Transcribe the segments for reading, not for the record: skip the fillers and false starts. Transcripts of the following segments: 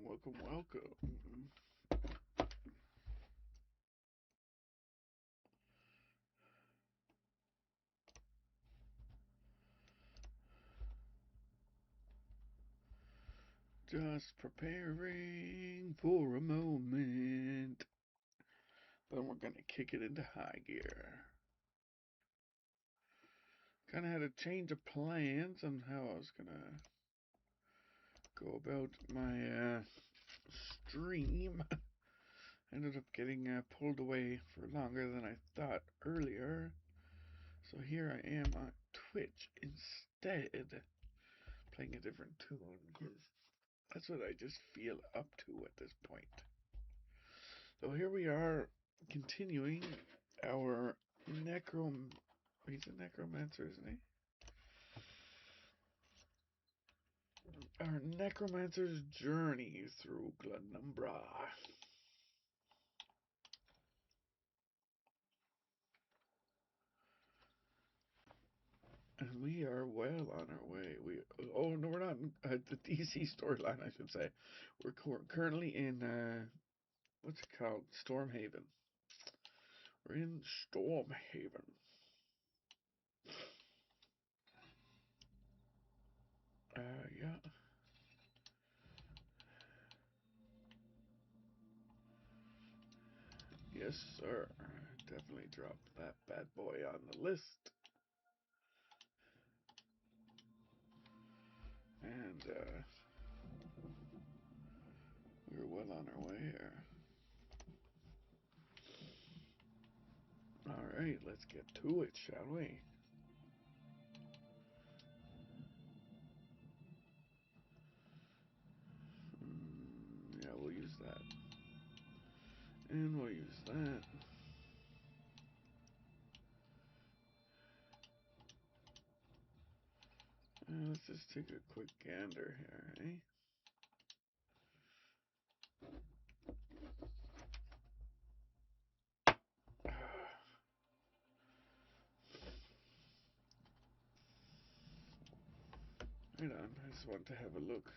welcome. Just preparing for a moment. Then we're gonna kick it into high gear. Kind of had a change of plans on how I was gonna go about my stream. Ended up getting pulled away for longer than I thought earlier. So here I am on Twitch instead, playing a different tune because that's what I just feel up to at this point. So here we are, continuing our he's a necromancer, isn't he? Our necromancer's journey through Glenumbra. And we are well on our way. We're not in the DC storyline, I should say. We're currently in what's it called? Stormhaven. We're in Stormhaven. Yeah. Yes, sir. Definitely dropped that bad boy on the list. And we're well on our way here. Alright, let's get to it, shall we? Yeah, we'll use that. And we'll use that. Let's just take a quick gander here, eh? Right on, I just want to have a look.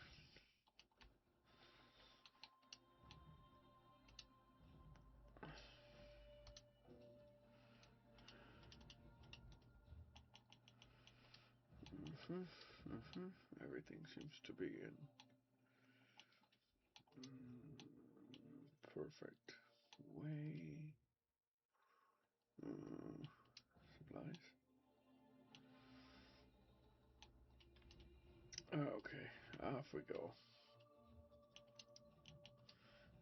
Everything seems to be in perfect way. Supplies. Okay, off we go.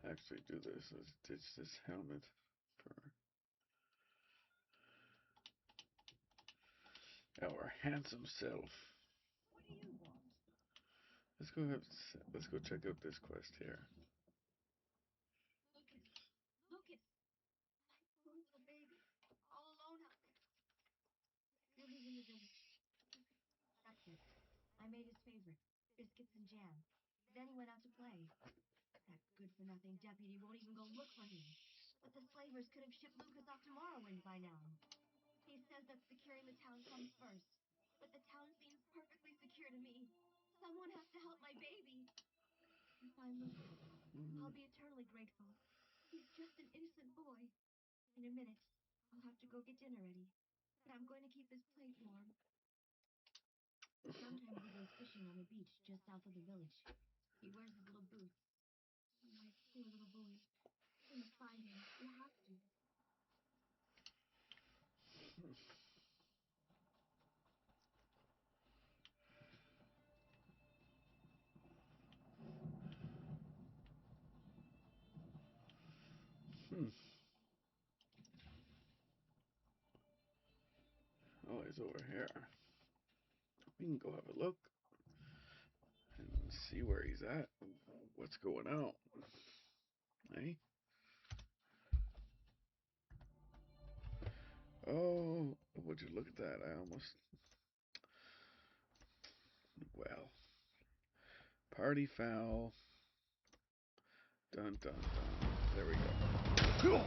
Actually do this. Let's ditch this helmet for our handsome self. Let's go check out this quest here. I made his favorite, biscuits and jam. Then he went out to play. That good-for-nothing deputy won't even go look for him. But the slavers could have shipped Lucas off to Morrowind by now. He says that securing the town comes first. But the town seems perfectly secure to me. Someone has to help my baby. And find Lucas. I'll be eternally grateful. He's just an innocent boy. In a minute, I'll have to go get dinner ready. But I'm going to keep his plate warm. Sometimes he goes fishing on the beach just south of the village. He wears his little boots. My poor little boy. Please find him. You have to. Oh, he's over here. We can go have a look and see where he's at. What's going on? Hey? Oh, would you look at that? I almost. Well. Party foul. Dun dun dun. There we go.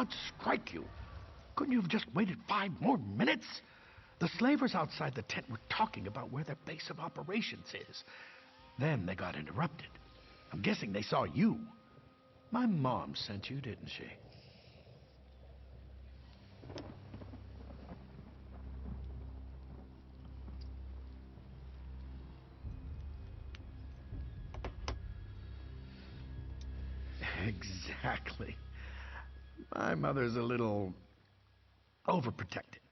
God strike you! Couldn't you have just waited 5 more minutes? The slavers outside the tent were talking about where their base of operations is. Then they got interrupted. I'm guessing they saw you. My mom sent you, didn't she? Exactly. My mother's a little overprotective.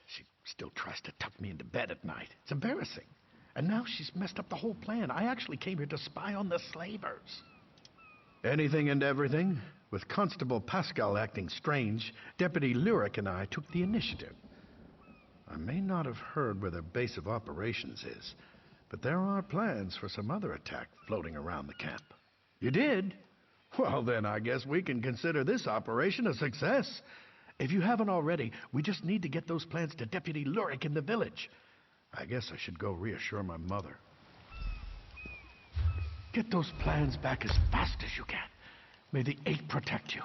She still tries to tuck me into bed at night. It's embarrassing. And now she's messed up the whole plan. I actually came here to spy on the slavers. Anything and everything. With Constable Pascal acting strange, Deputy Lyric and I took the initiative. I may not have heard where their base of operations is, but there are plans for some other attack floating around the camp. You did? Well, then I guess we can consider this operation a success. If you haven't already, we just need to get those plans to Deputy Lyric in the village. I guess I should go reassure my mother. Get those plans back as fast as you can. May the 8 protect you.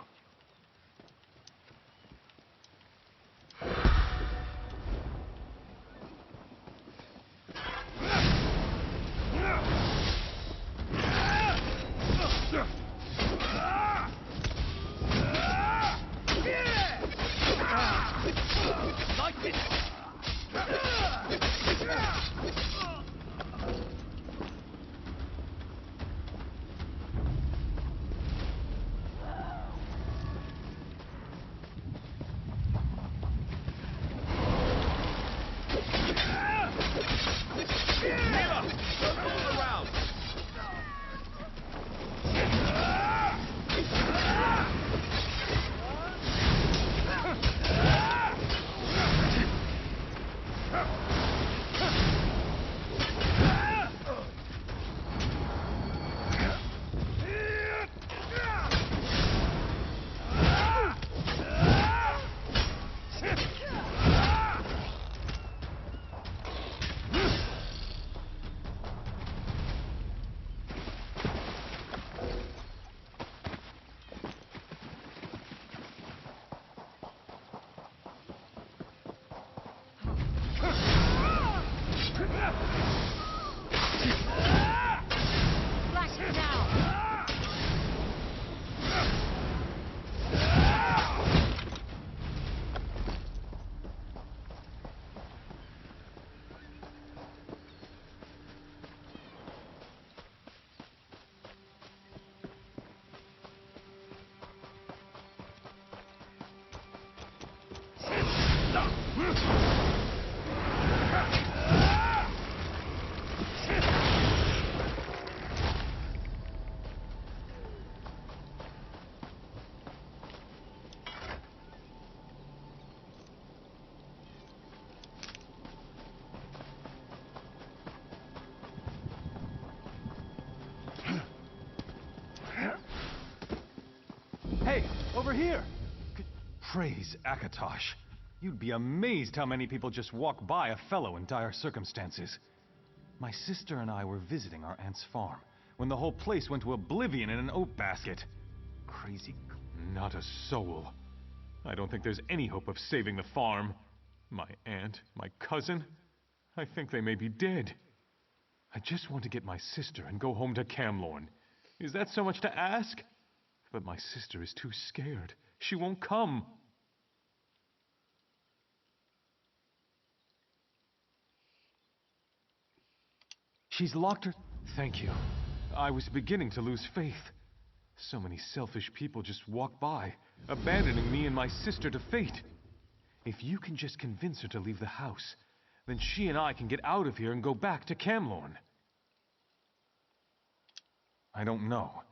Hey, over here! Praise Akatosh. You'd be amazed how many people just walk by a fellow in dire circumstances. My sister and I were visiting our aunt's farm when the whole place went to oblivion in an oat basket. Crazy. Not a soul. I don't think there's any hope of saving the farm. My aunt, my cousin, I think they may be dead. I just want to get my sister and go home to Camlorn. Is that so much to ask? But my sister is too scared. She won't come. She's locked her... Thank you. I was beginning to lose faith. So many selfish people just walk by, abandoning me and my sister to fate. If you can just convince her to leave the house, then she and I can get out of here and go back to Camlorn. I don't know.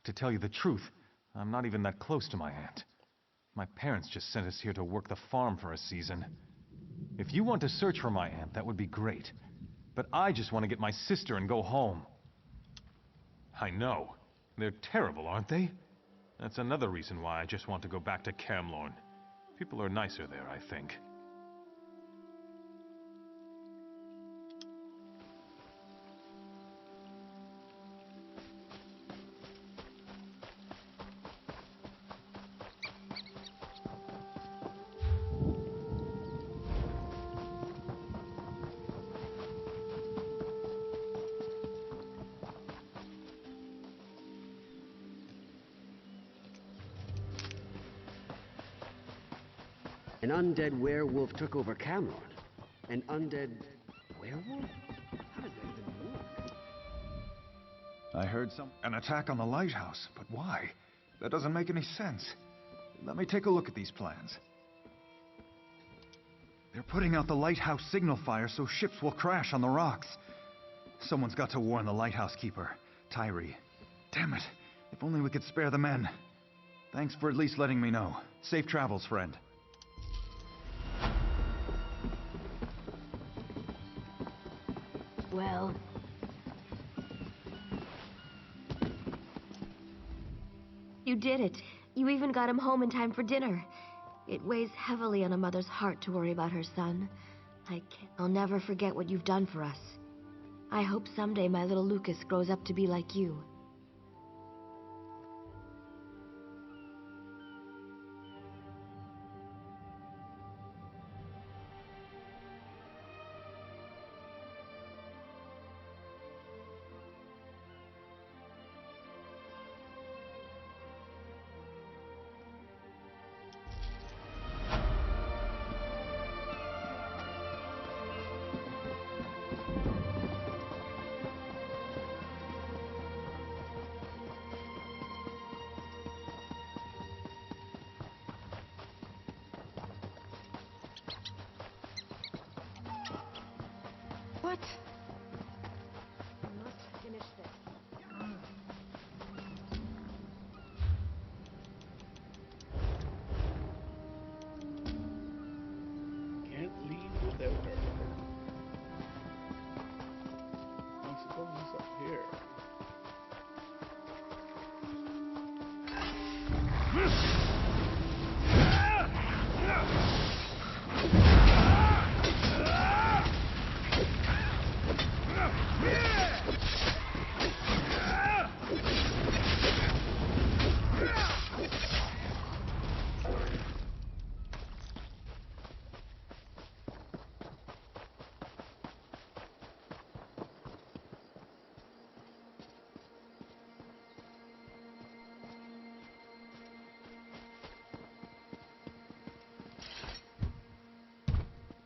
To tell you the truth, I'm not even that close to my aunt. My parents just sent us here to work the farm for a season. If you want to search for my aunt, that would be great. But I just want to get my sister and go home. I know. They're terrible, aren't they? That's another reason why I just want to go back to Camlorn. People are nicer there, I think. An undead werewolf took over Camlorn. An undead werewolf? How does that even work? I heard an attack on the lighthouse, but why? That doesn't make any sense. Let me take a look at these plans. They're putting out the lighthouse signal fire so ships will crash on the rocks. Someone's got to warn the lighthouse keeper, Tyree. Damn it, if only we could spare the men. Thanks for at least letting me know. Safe travels, friend. Well... You did it. You even got him home in time for dinner. It weighs heavily on a mother's heart to worry about her son. I'll never forget what you've done for us. I hope someday my little Lucas grows up to be like you. What? I must finish this. Can't leave without her. I suppose it's up here.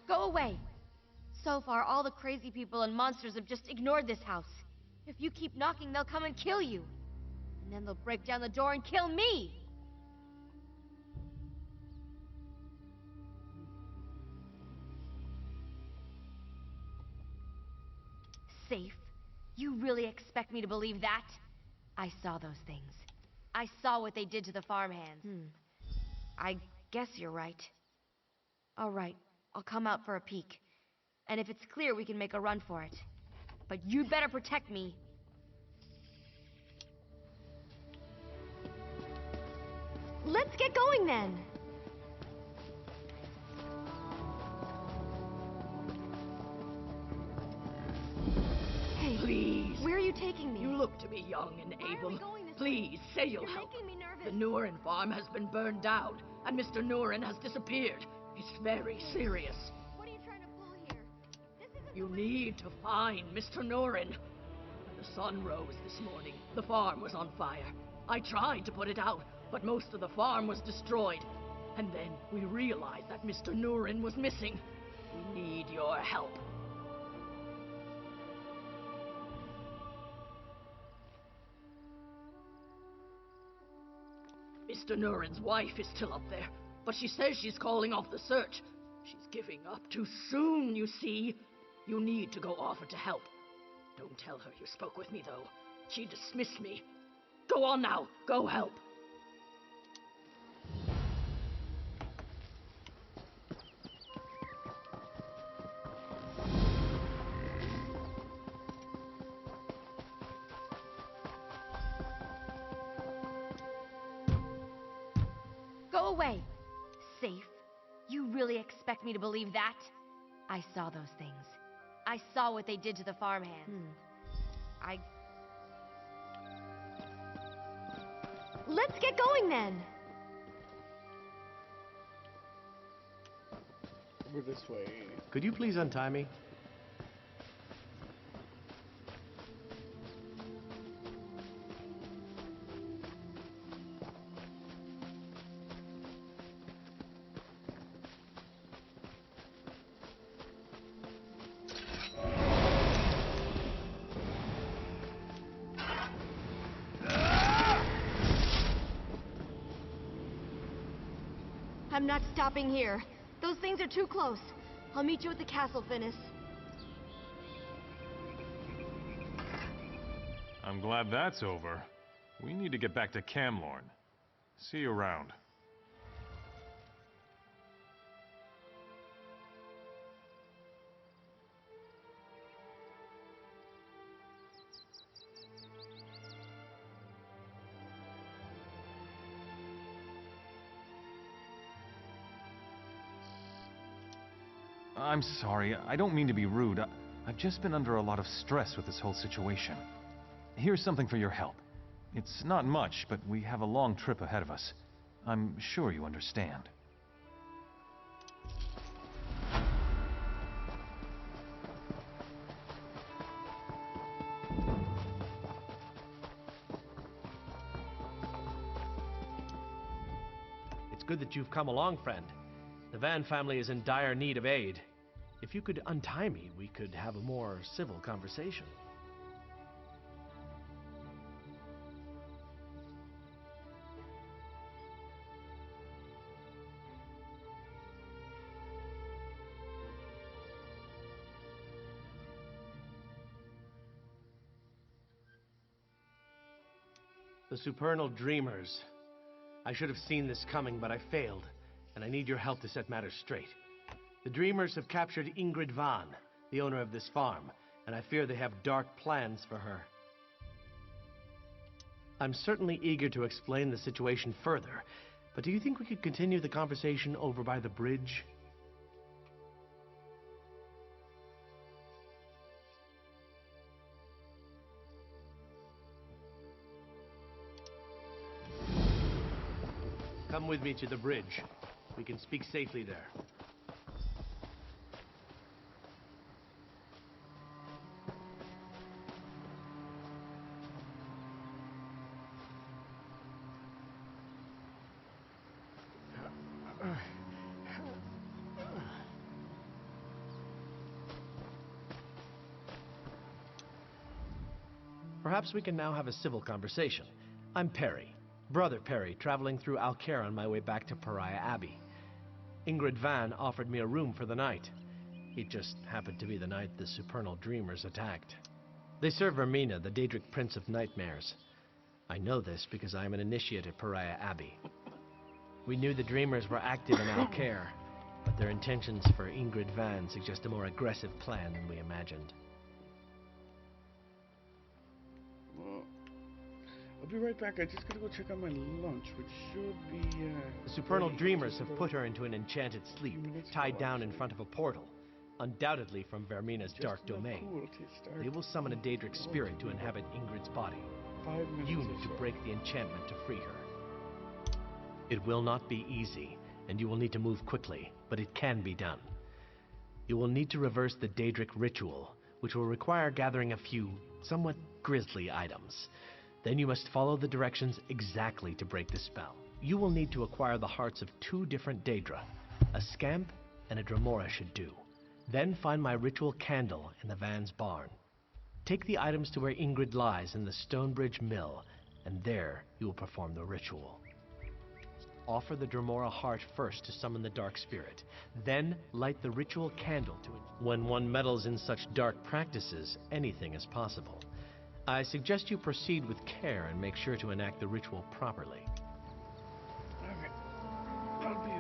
Go away! So far, all the crazy people and monsters have just ignored this house. If you keep knocking, they'll come and kill you. And then they'll break down the door and kill me! Safe? You really expect me to believe that? I saw those things. I saw what they did to the farmhands. I guess you're right. All right, I'll come out for a peek. And if it's clear, we can make a run for it. But you'd better protect me. Let's get going then! Please. Where are you taking me? You look to be young and Why are able. we going this Please, way? say you'll You're help. making me nervous. The Nurin farm has been burned down, and Mr. Nurin has disappeared. It's very serious. What are you trying to pull here? This isn't You the way- need to find Mr. Nurin. When the sun rose this morning, the farm was on fire. I tried to put it out, but most of the farm was destroyed. And then we realized that Mr. Nurin was missing. We need your help. Mr. Nurin's wife is still up there, but she says she's calling off the search. She's giving up too soon, you see. You need to go offer to help. Don't tell her you spoke with me, though. She dismissed me. Go on now. Go help. Go away. Safe? You really expect me to believe that? I saw those things. I saw what they did to the farmhands. Let's get going then. Over this way. Could you please untie me? I'm not stopping here. Those things are too close. I'll meet you at the castle, Finis. I'm glad that's over. We need to get back to Camlorn. See you around. I'm sorry, I don't mean to be rude. I've just been under a lot of stress with this whole situation. Here's something for your help. It's not much, but we have a long trip ahead of us. I'm sure you understand. It's good that you've come along, friend. The Van family is in dire need of aid. If you could untie me, we could have a more civil conversation. The Supernal Dreamers. I should have seen this coming, but I failed, and I need your help to set matters straight. The Dreamers have captured Ingrid Van, the owner of this farm, and I fear they have dark plans for her. I'm certainly eager to explain the situation further, but do you think we could continue the conversation over by the bridge? Come with me to the bridge. We can speak safely there. Perhaps we can now have a civil conversation. I'm Perry, Brother Perry, traveling through Alcaire on my way back to Pariah Abbey. Ingrid Van offered me a room for the night. It just happened to be the night the Supernal Dreamers attacked. They serve Vermina, the Daedric Prince of Nightmares. I know this because I am an initiate at Pariah Abbey. We knew the Dreamers were active in Alcaire, but their intentions for Ingrid Van suggest a more aggressive plan than we imagined. Well, I'll be right back. I just gotta go check on my lunch, which should be, The Supernal ready Dreamers just have about put her into an enchanted sleep, minutes tied ago, down in actually. front of a portal. undoubtedly from Vermina's Just dark enough domain. cool to start. They will summon a Daedric spirit to inhabit Ingrid's body. 5 minutes You or need to so. break the enchantment to free her. It will not be easy, and you will need to move quickly, but it can be done. You will need to reverse the Daedric ritual, which will require gathering a few somewhat grisly items. Then you must follow the directions exactly to break the spell. You will need to acquire the hearts of 2 different Daedra. A Scamp and a Dremora should do. Then find my ritual candle in the Van's barn. Take the items to where Ingrid lies in the Stonebridge Mill, and there you will perform the ritual. Offer the Dremora heart first to summon the dark spirit. Then light the ritual candle to it. When one meddles in such dark practices, anything is possible. I suggest you proceed with care and make sure to enact the ritual properly. Okay. I'll be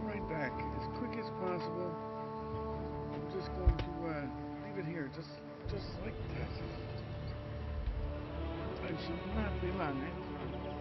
right back as quick as possible. I'm just going to leave it here, just like that. I should not be long, I promise.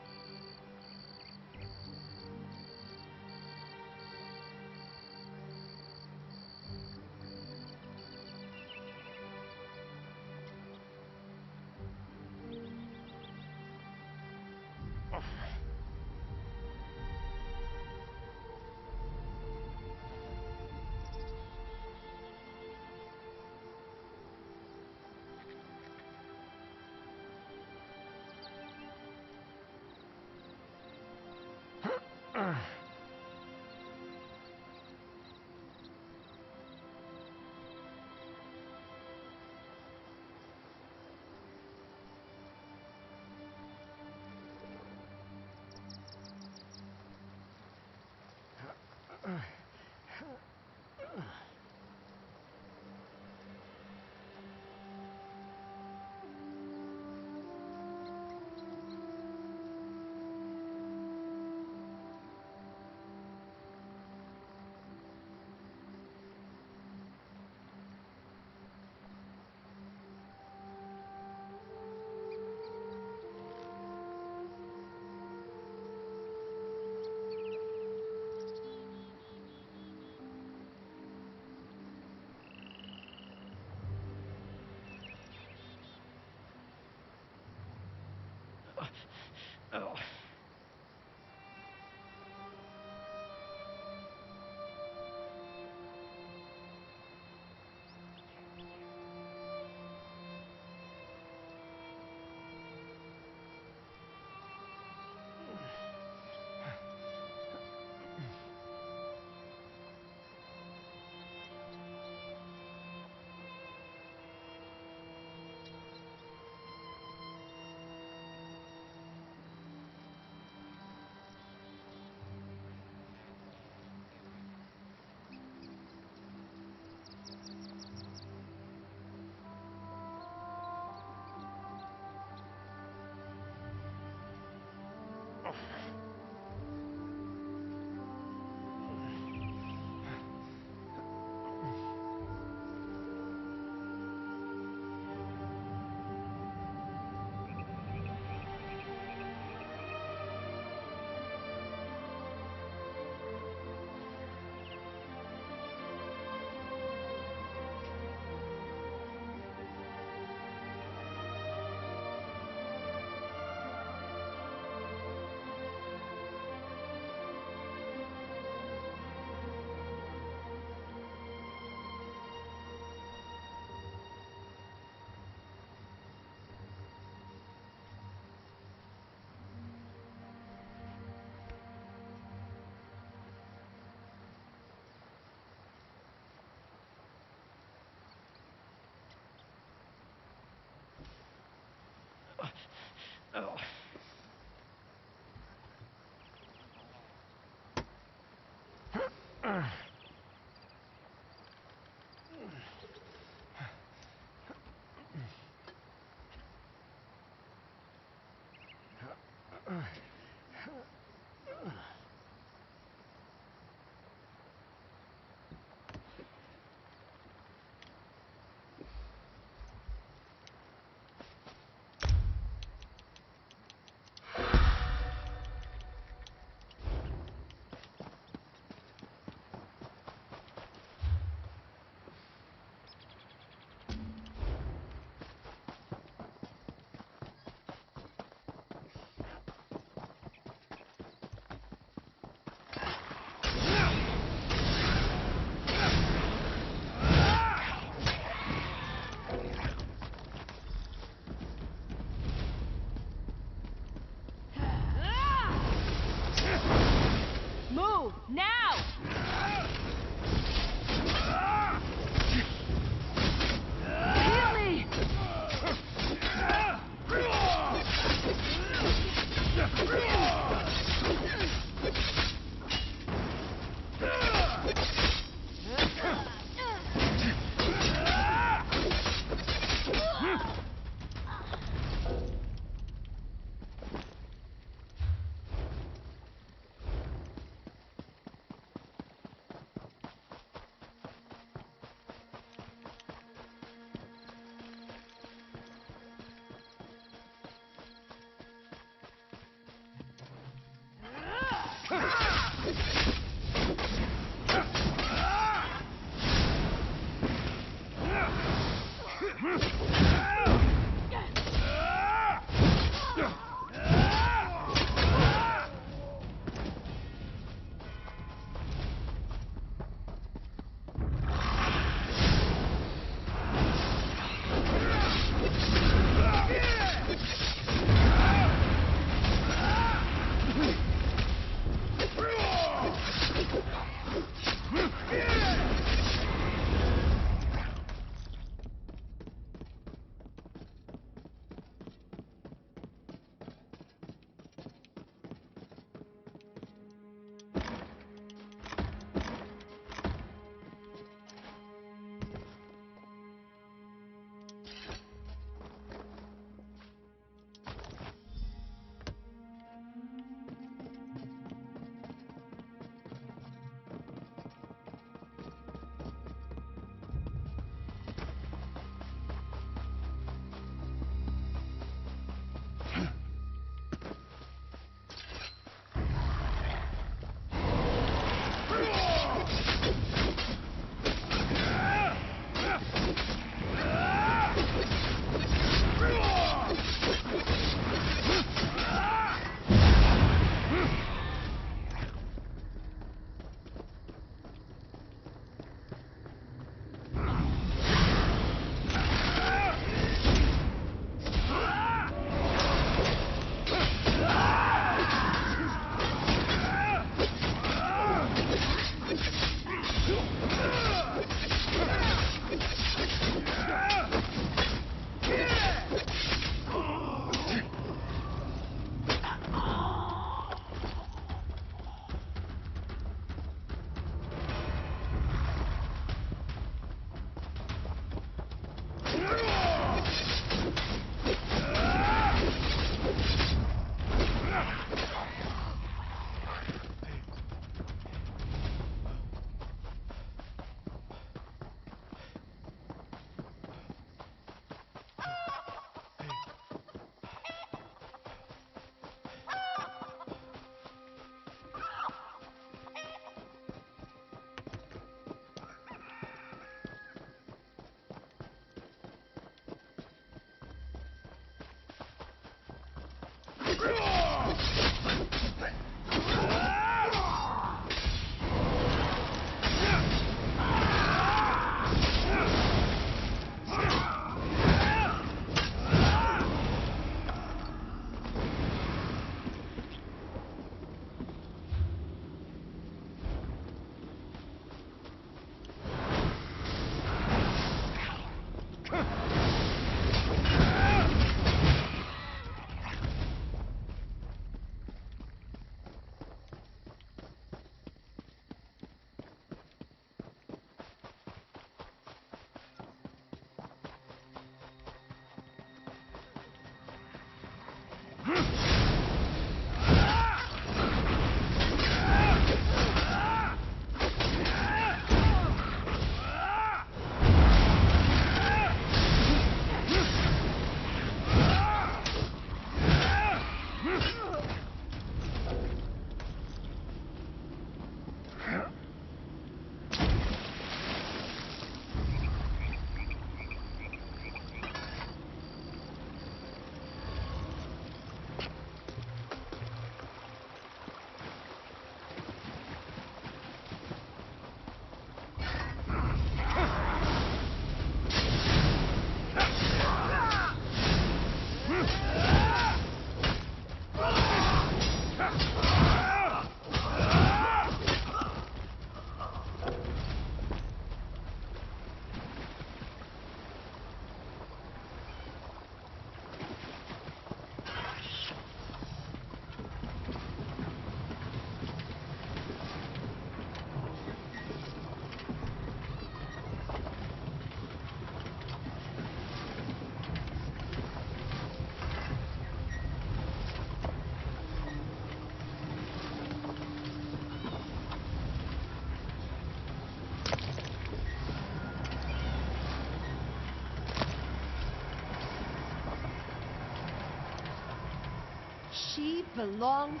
She belongs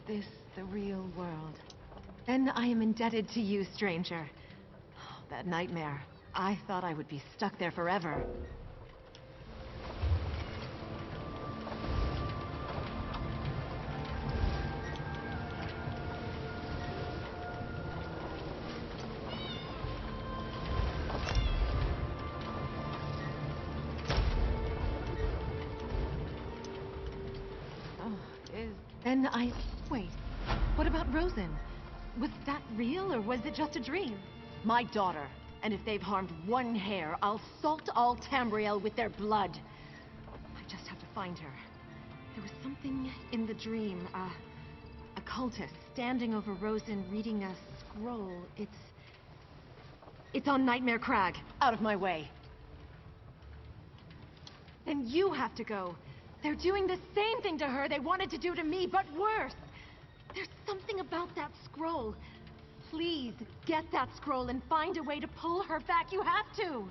this the real world? Then I am indebted to you, stranger. Oh, that nightmare. I thought I would be stuck there forever. Wait, what about Rosen? Was that real, or was it just a dream? My daughter. And if they've harmed one hair, I'll salt all Tamriel with their blood. I just have to find her. There was something in the dream, a cultist standing over Rosen reading a scroll. It's on Nightmare Crag. Out of my way. Then you have to go. They're doing the same thing to her they wanted to do to me, but worse. There's something about that scroll. Please, get that scroll and find a way to pull her back. You have to!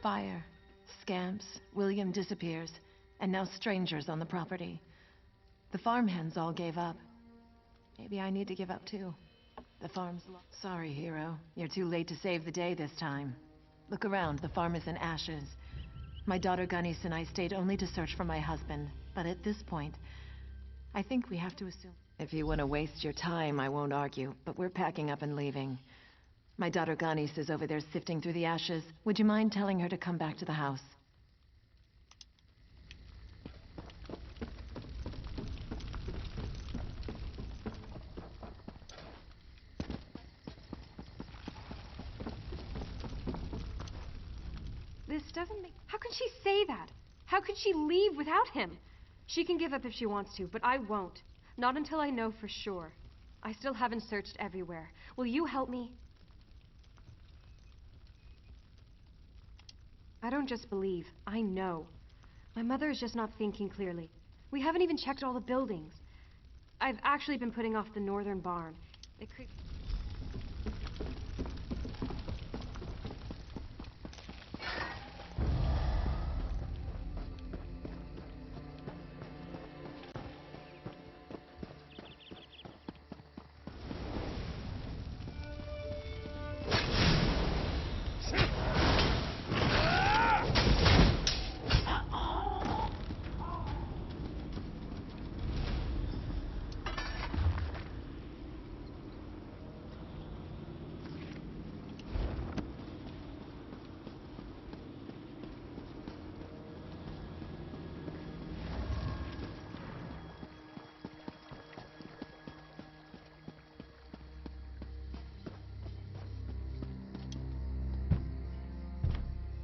Fire, scamps, William disappears, and now strangers on the property. The farmhands all gave up. Maybe I need to give up too. The farm's Sorry, hero. You're too late to save the day this time. Look around, the farm is in ashes. My daughter Gunnis and I stayed only to search for my husband, but at this point, I think we have to assume... If you want to waste your time, I won't argue, but we're packing up and leaving. My daughter Gunnis is over there sifting through the ashes. Would you mind telling her to come back to the house? This doesn't make... How can she say that? How could she leave without him? She can give up if she wants to, but I won't. Not until I know for sure. I still haven't searched everywhere. Will you help me? I don't just believe. I know. My mother is just not thinking clearly. We haven't even checked all the buildings. I've actually been putting off the northern barn. It could...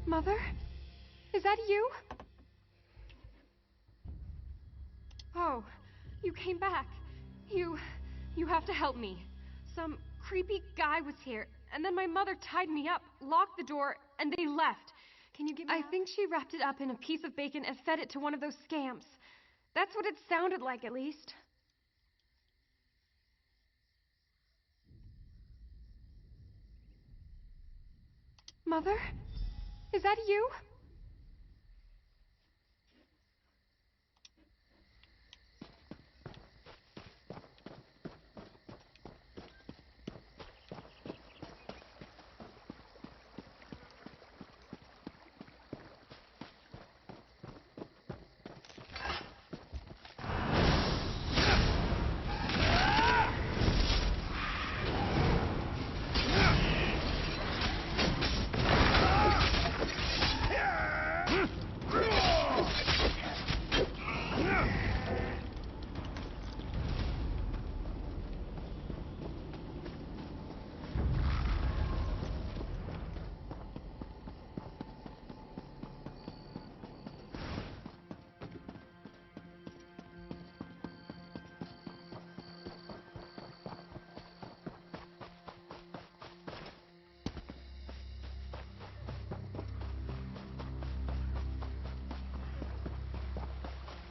Mother? Is that you? Oh, you came back. You have to help me. Some creepy guy was here, and then my mother tied me up, locked the door, and they left. Can you give me I help? think she wrapped it up in a piece of bacon and fed it to one of those scamps. That's what it sounded like, at least. Mother? Is that you?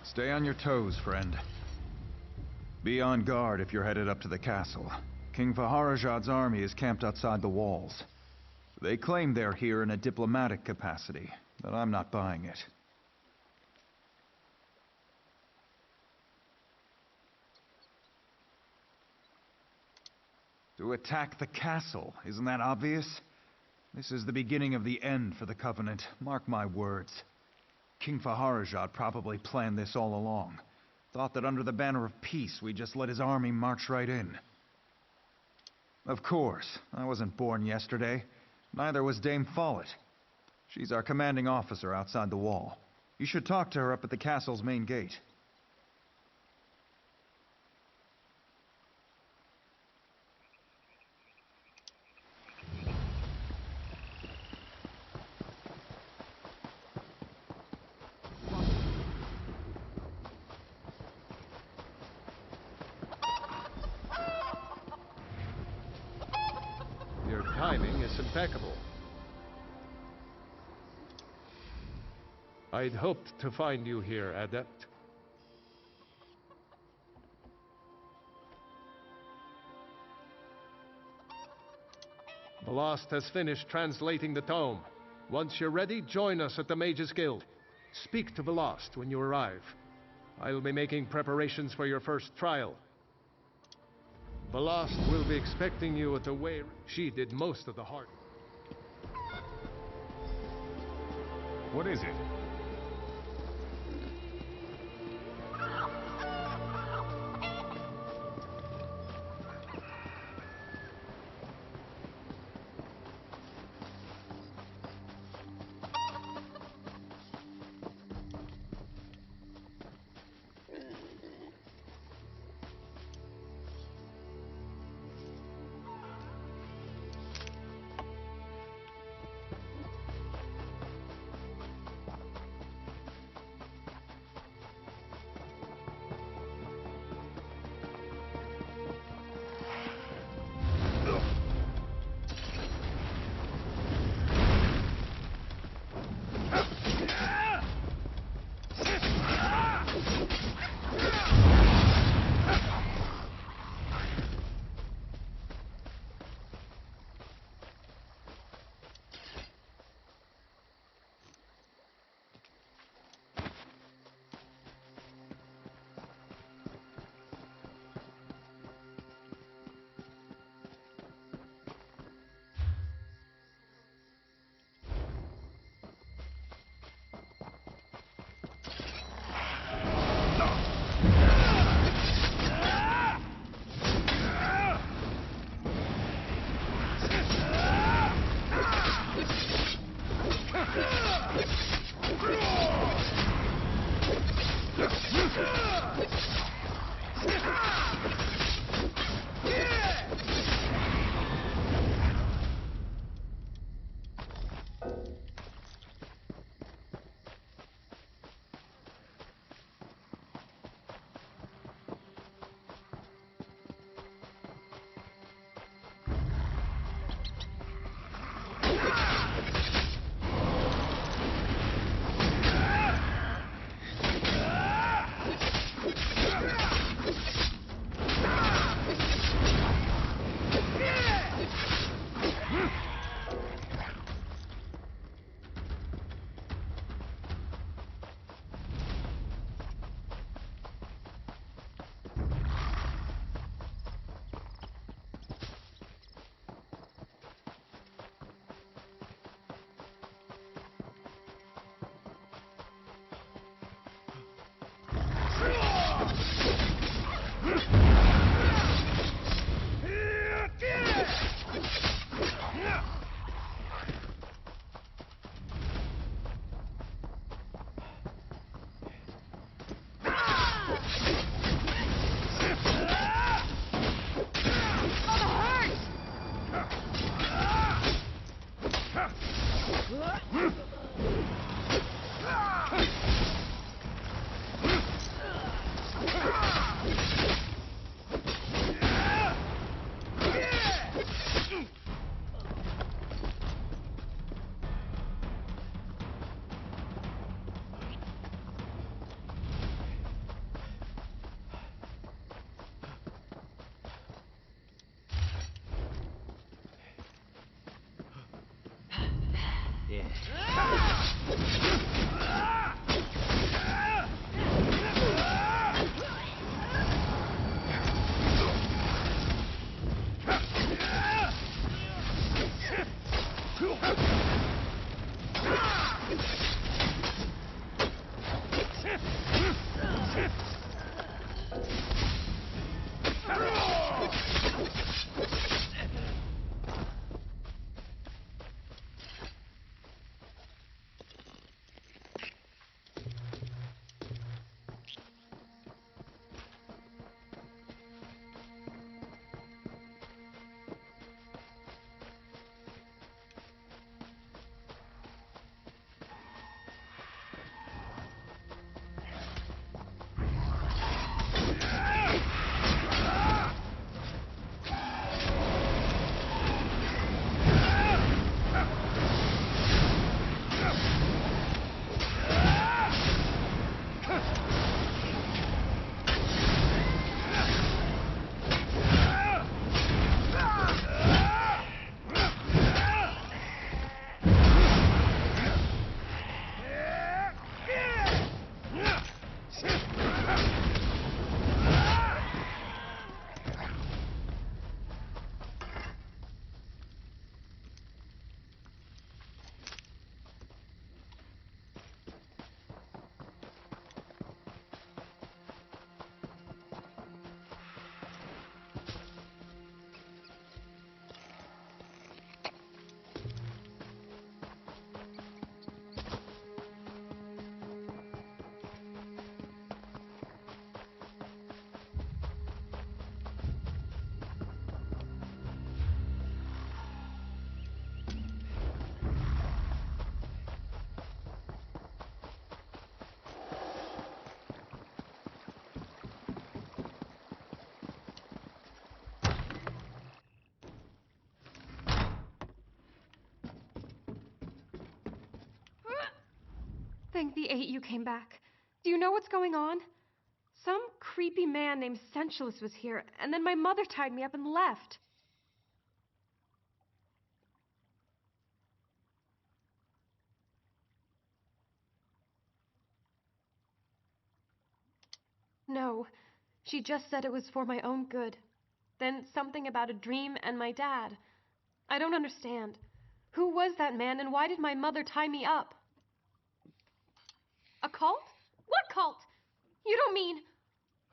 Stay on your toes, friend. Be on guard if you're headed up to the castle. King Faharajad's army is camped outside the walls. They claim they're here in a diplomatic capacity, but I'm not buying it. To attack the castle, isn't that obvious? This is the beginning of the end for the Covenant, mark my words. King Faharajad probably planned this all along. Thought that under the banner of peace, we'd just let his army march right in. Of course, I wasn't born yesterday. Neither was Dame Follett. She's our commanding officer outside the wall. You should talk to her up at the castle's main gate. Your timing is impeccable. I'd hoped to find you here, Adept. Balast has finished translating the tome. Once you're ready, join us at the Mages Guild. Speak to Balast when you arrive. I'll be making preparations for your first trial. Balast will be expecting you at the way. She did most of the hard. What is it? Thank the eight you came back. Do you know what's going on? Some creepy man named Sensuous was here, and then my mother tied me up and left. No, she just said it was for my own good. Then something about a dream and my dad. I don't understand. Who was that man, and why did my mother tie me up? A cult? What cult? You don't mean...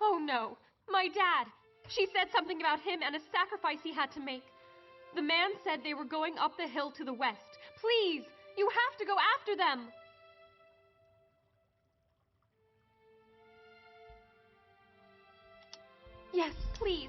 Oh no, my dad. She said something about him and a sacrifice he had to make. The man said they were going up the hill to the west. Please, you have to go after them. Yes, please.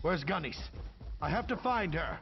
Where's Gunnies? I have to find her.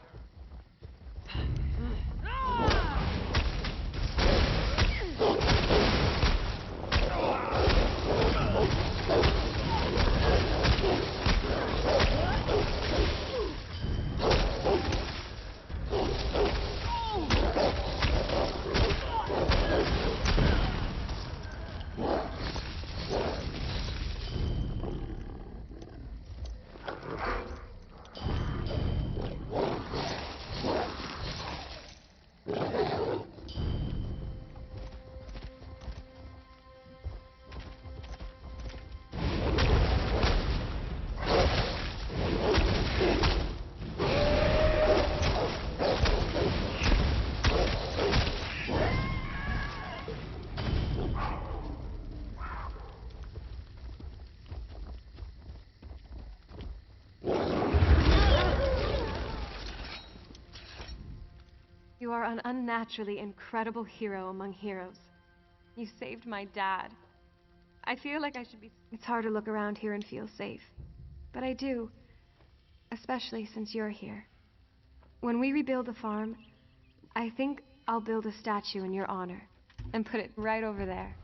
are an unnaturally incredible hero among heroes. You saved my dad. I feel like I should be... It's hard to look around here and feel safe. But I do. Especially since you're here. When we rebuild the farm, I think I'll build a statue in your honor. And put it right over there.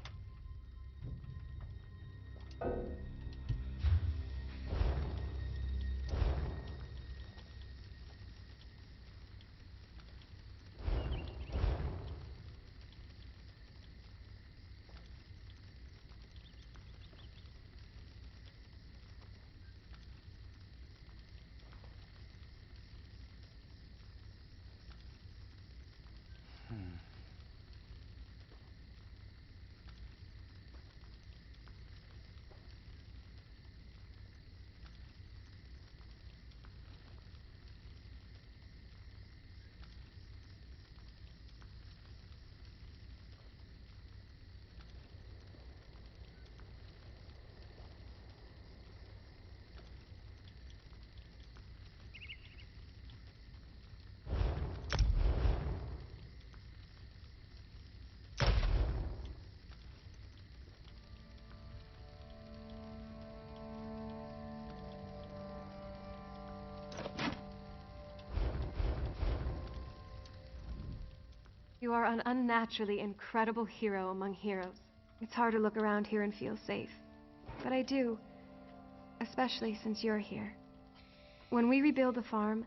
You are an unnaturally incredible hero among heroes. It's hard to look around here and feel safe. But I do. Especially since you're here. When we rebuild the farm,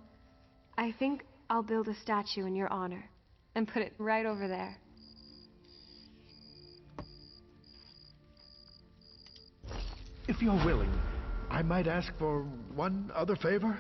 I think I'll build a statue in your honor. And put it right over there. If you're willing, I might ask for one other favor?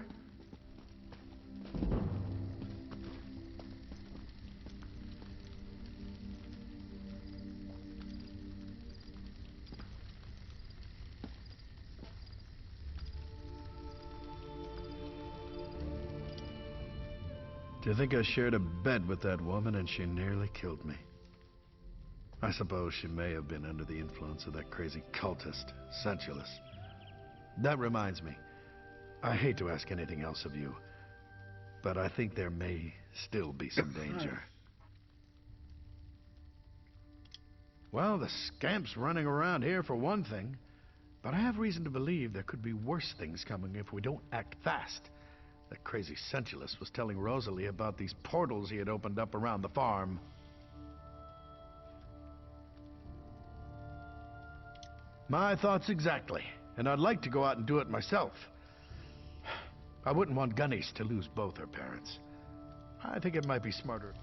Do you think I shared a bed with that woman and she nearly killed me? I suppose she may have been under the influence of that crazy cultist, Sensualist. That reminds me, I hate to ask anything else of you, but I think there may still be some danger. Well, the scamp's running around here for one thing, but I have reason to believe there could be worse things coming if we don't act fast. That crazy Sensualist was telling Rosalie about these portals he had opened up around the farm. My thoughts exactly, and I'd like to go out and do it myself. I wouldn't want Gunnies to lose both her parents. I think it might be smarter.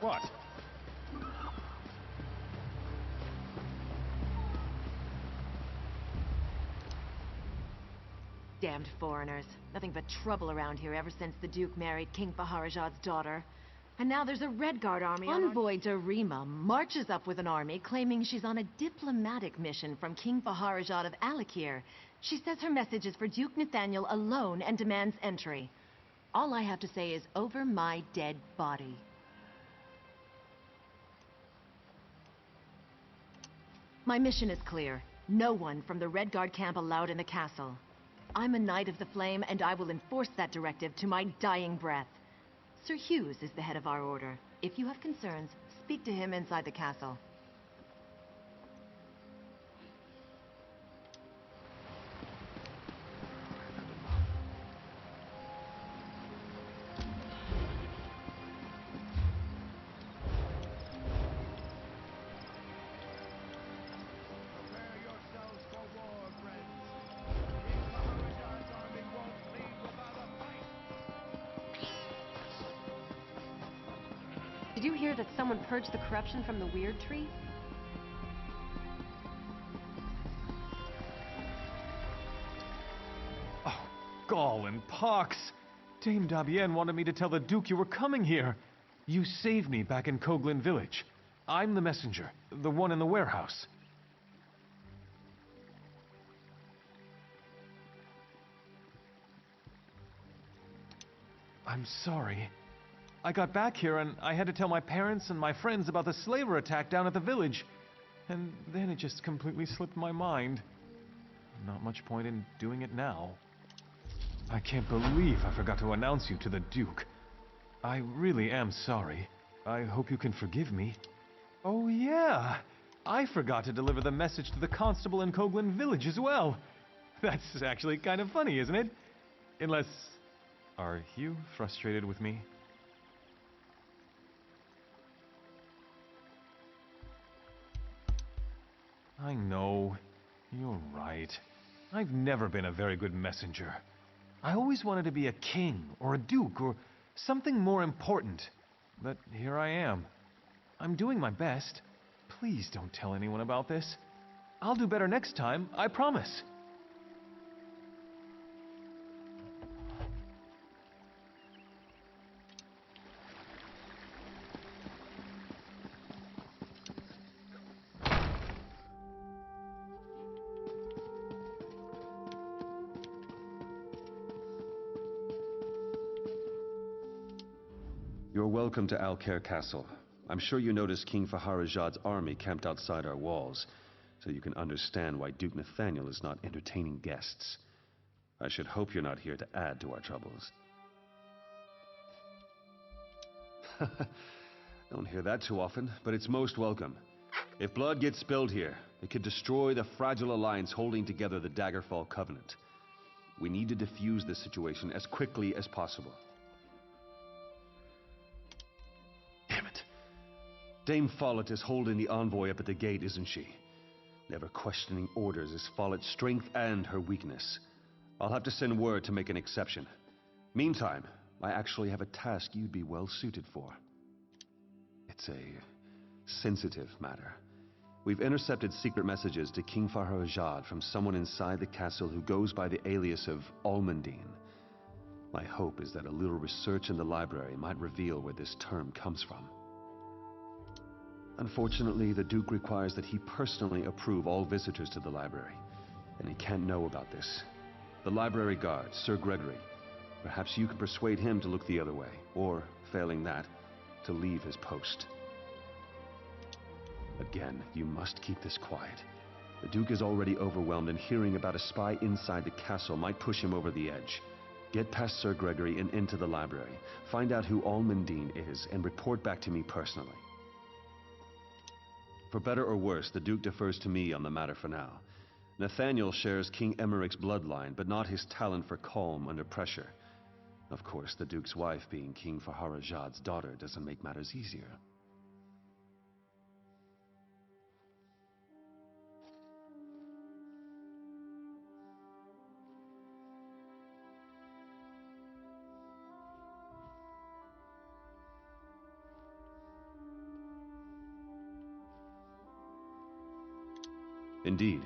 What? Damned foreigners. Nothing but trouble around here ever since the Duke married King Faharajad's daughter. And now there's a Red Guard army Envoy Darima marches up with an army claiming she's on a diplomatic mission from King Faharajad of Alakir. She says her message is for Duke Nathaniel alone and demands entry. All I have to say is over my dead body. My mission is clear. No one from the Red Guard camp allowed in the castle. I'm a Knight of the Flame, and I will enforce that directive to my dying breath. Sir Hughes is the head of our order. If you have concerns, speak to him inside the castle. Did you hear that someone purged the corruption from the Weird Tree? Oh, gall and pox! Dame Dabienne wanted me to tell the Duke you were coming here. You saved me back in Coglin Village. I'm the messenger, the one in the warehouse. I'm sorry. I got back here and I had to tell my parents and my friends about the slaver attack down at the village. And then it just completely slipped my mind. Not much point in doing it now. I can't believe I forgot to announce you to the Duke. I really am sorry. I hope you can forgive me. Oh yeah! I forgot to deliver the message to the constable in Coglin Village as well. That's actually kind of funny, isn't it? Unless... Are you frustrated with me? I know. You're right. I've never been a very good messenger. I always wanted to be a king, or a duke, or something more important. But here I am. I'm doing my best. Please don't tell anyone about this. I'll do better next time, I promise. You're welcome to Alcair Castle. I'm sure you noticed King Faharajad's army camped outside our walls, so you can understand why Duke Nathaniel is not entertaining guests. I should hope you're not here to add to our troubles. Don't hear that too often, but it's most welcome. If blood gets spilled here, it could destroy the fragile alliance holding together the Daggerfall Covenant. We need to defuse this situation as quickly as possible. Damn it. Dame Follett is holding the envoy up at the gate, isn't she? Never questioning orders is Follett's strength and her weakness. I'll have to send word to make an exception. Meantime, I actually have a task you'd be well suited for. It's a sensitive matter. We've intercepted secret messages to King Faharajad from someone inside the castle who goes by the alias of Almondine. My hope is that a little research in the library might reveal where this term comes from. Unfortunately, the Duke requires that he personally approve all visitors to the library, and he can't know about this. The library guard, Sir Gregory, perhaps you can persuade him to look the other way, or, failing that, to leave his post. Again, you must keep this quiet. The Duke is already overwhelmed, and hearing about a spy inside the castle might push him over the edge. Get past Sir Gregory and into the library. Find out who Almondine is, and report back to me personally. For better or worse, the Duke defers to me on the matter for now. Nathaniel shares King Emmerich's bloodline, but not his talent for calm under pressure. Of course, the Duke's wife being King Faharajad's daughter doesn't make matters easier. Indeed.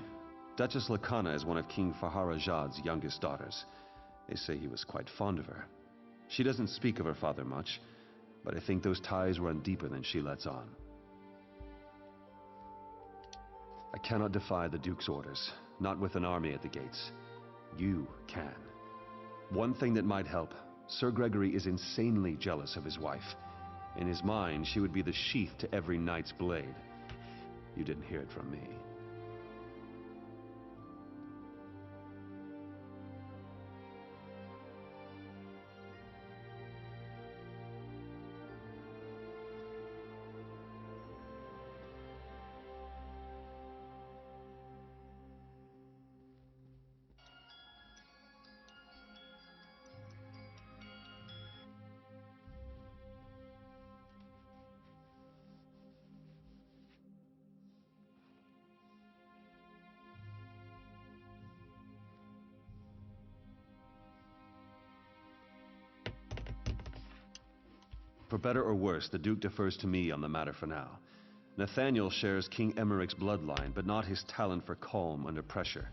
Duchess Lakana is one of King Faharajad's youngest daughters. They say he was quite fond of her. She doesn't speak of her father much, but I think those ties run deeper than she lets on. I cannot defy the Duke's orders, not with an army at the gates. You can. One thing that might help, Sir Gregory is insanely jealous of his wife. In his mind, she would be the sheath to every knight's blade. You didn't hear it from me. For better or worse, the Duke defers to me on the matter for now. Nathaniel shares King Emmerich's bloodline, but not his talent for calm under pressure.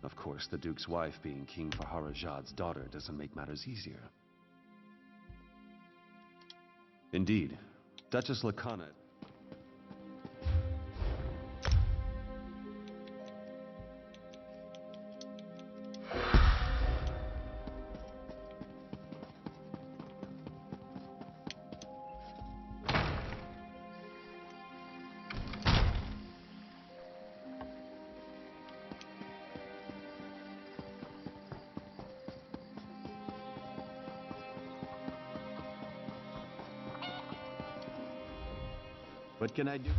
Of course, the Duke's wife being King Faharajad's daughter doesn't make matters easier. Indeed, Duchess Lakana... What can I do?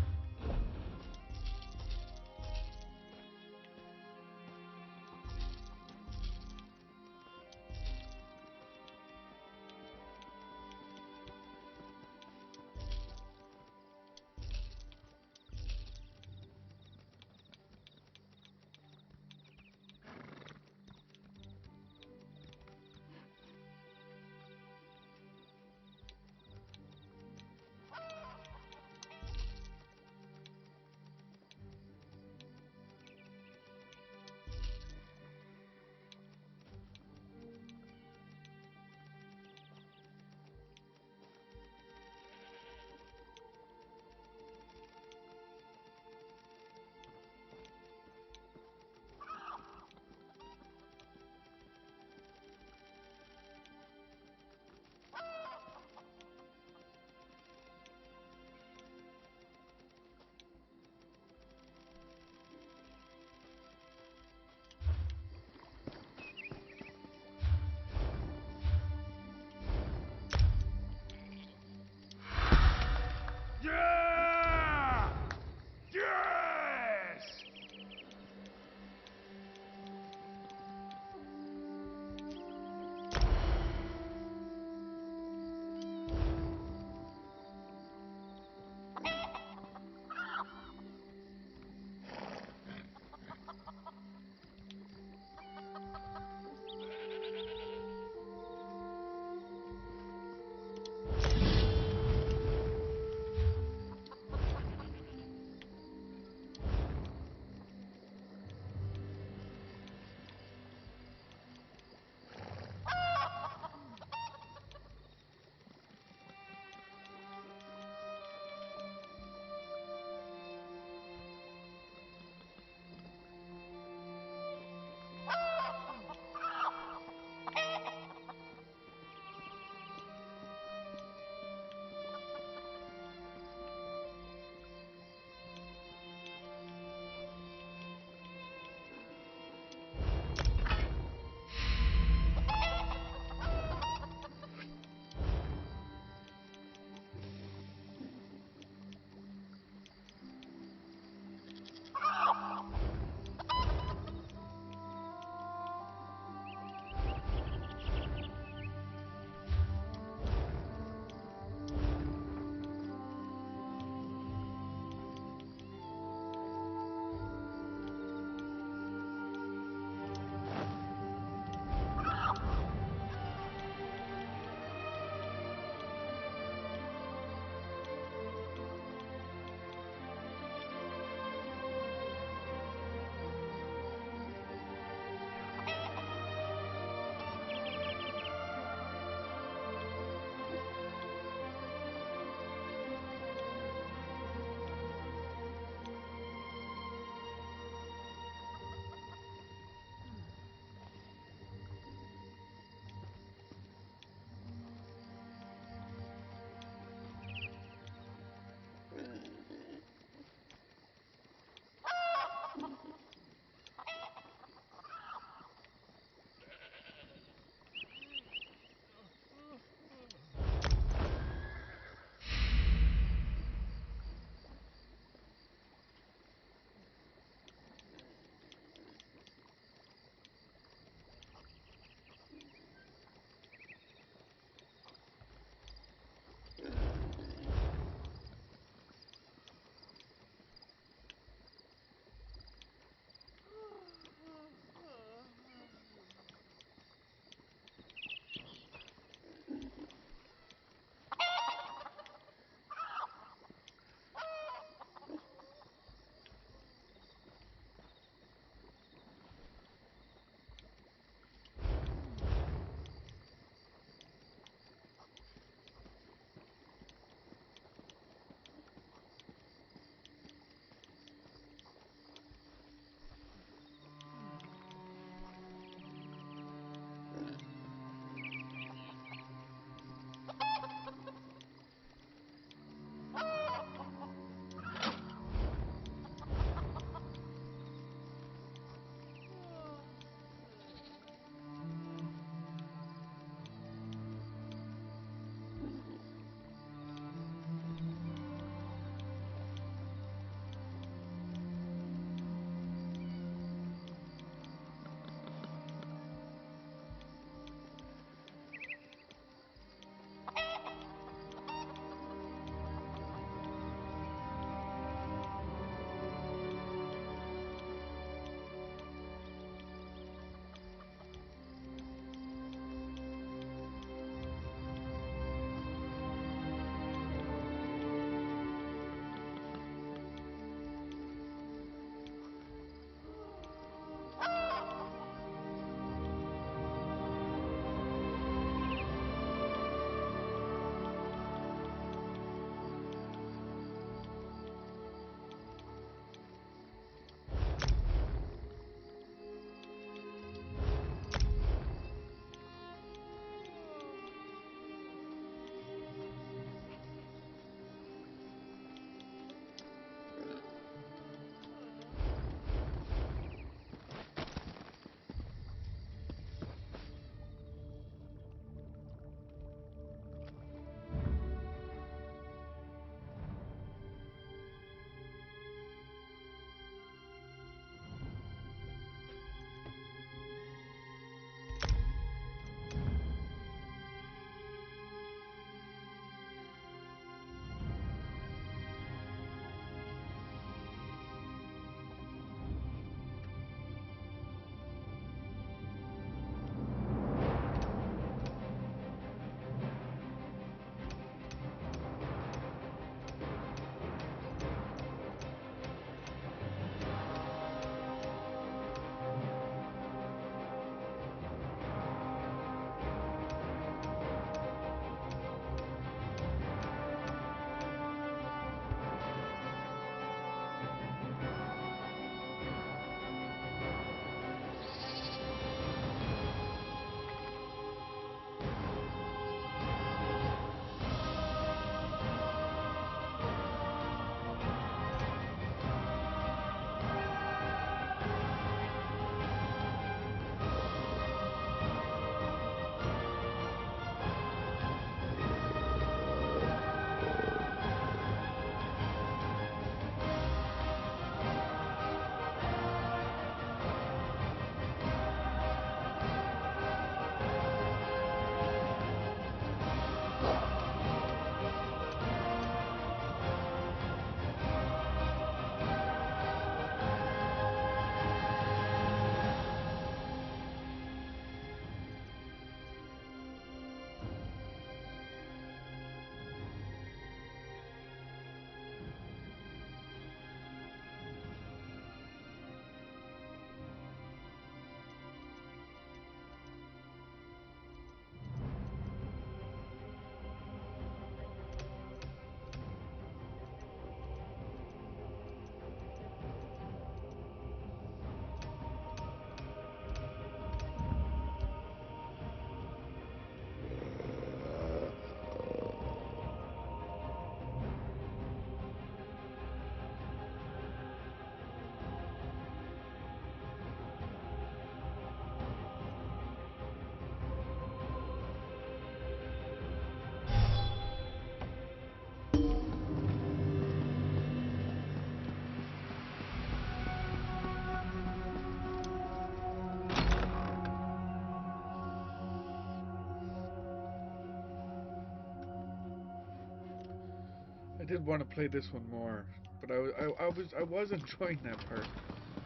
did want to play this one more, but I was enjoying that part,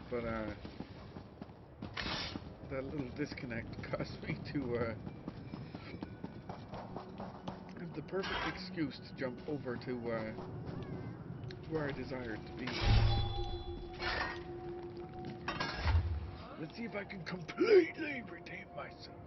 but that little disconnect caused me to have the perfect excuse to jump over to where I desired to be. Let's see if I can completely redeem myself.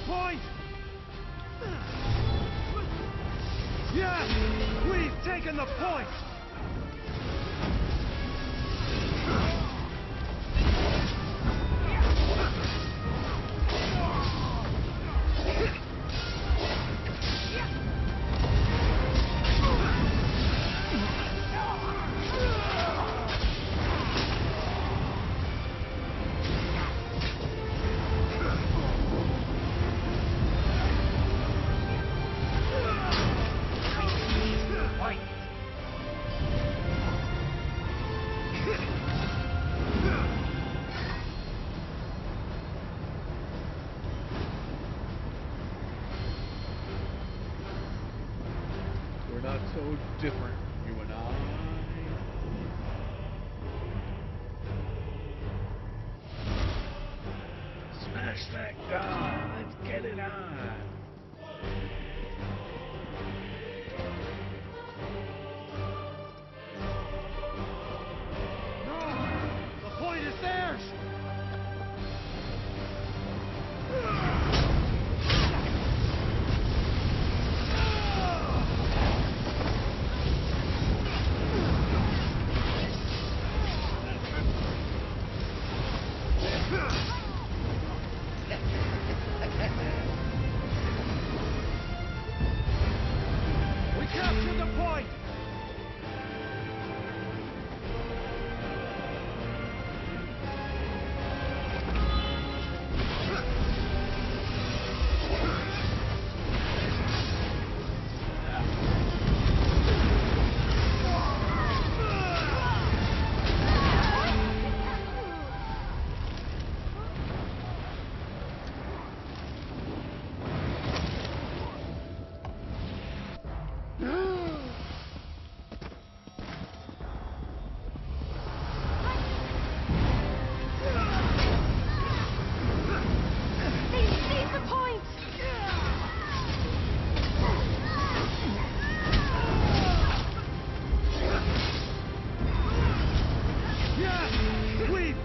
point! Yes! We've taken the point! Respect on. Let's get it on. The point is theirs! We captured the point!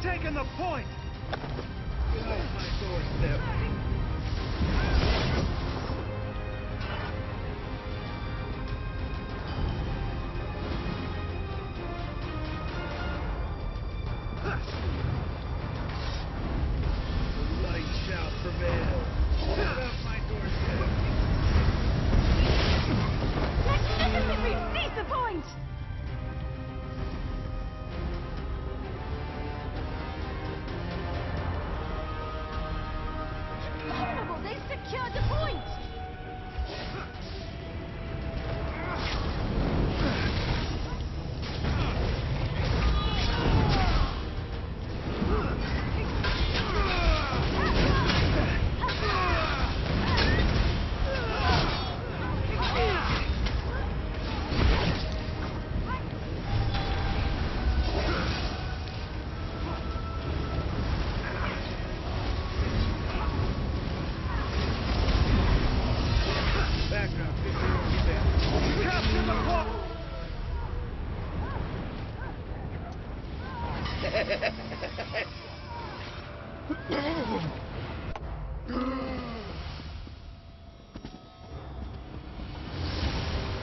Taken the point! Get off my doorstep. The light shall prevail. Get off my doorstep. Magnificently! Seize the point! They secured the point!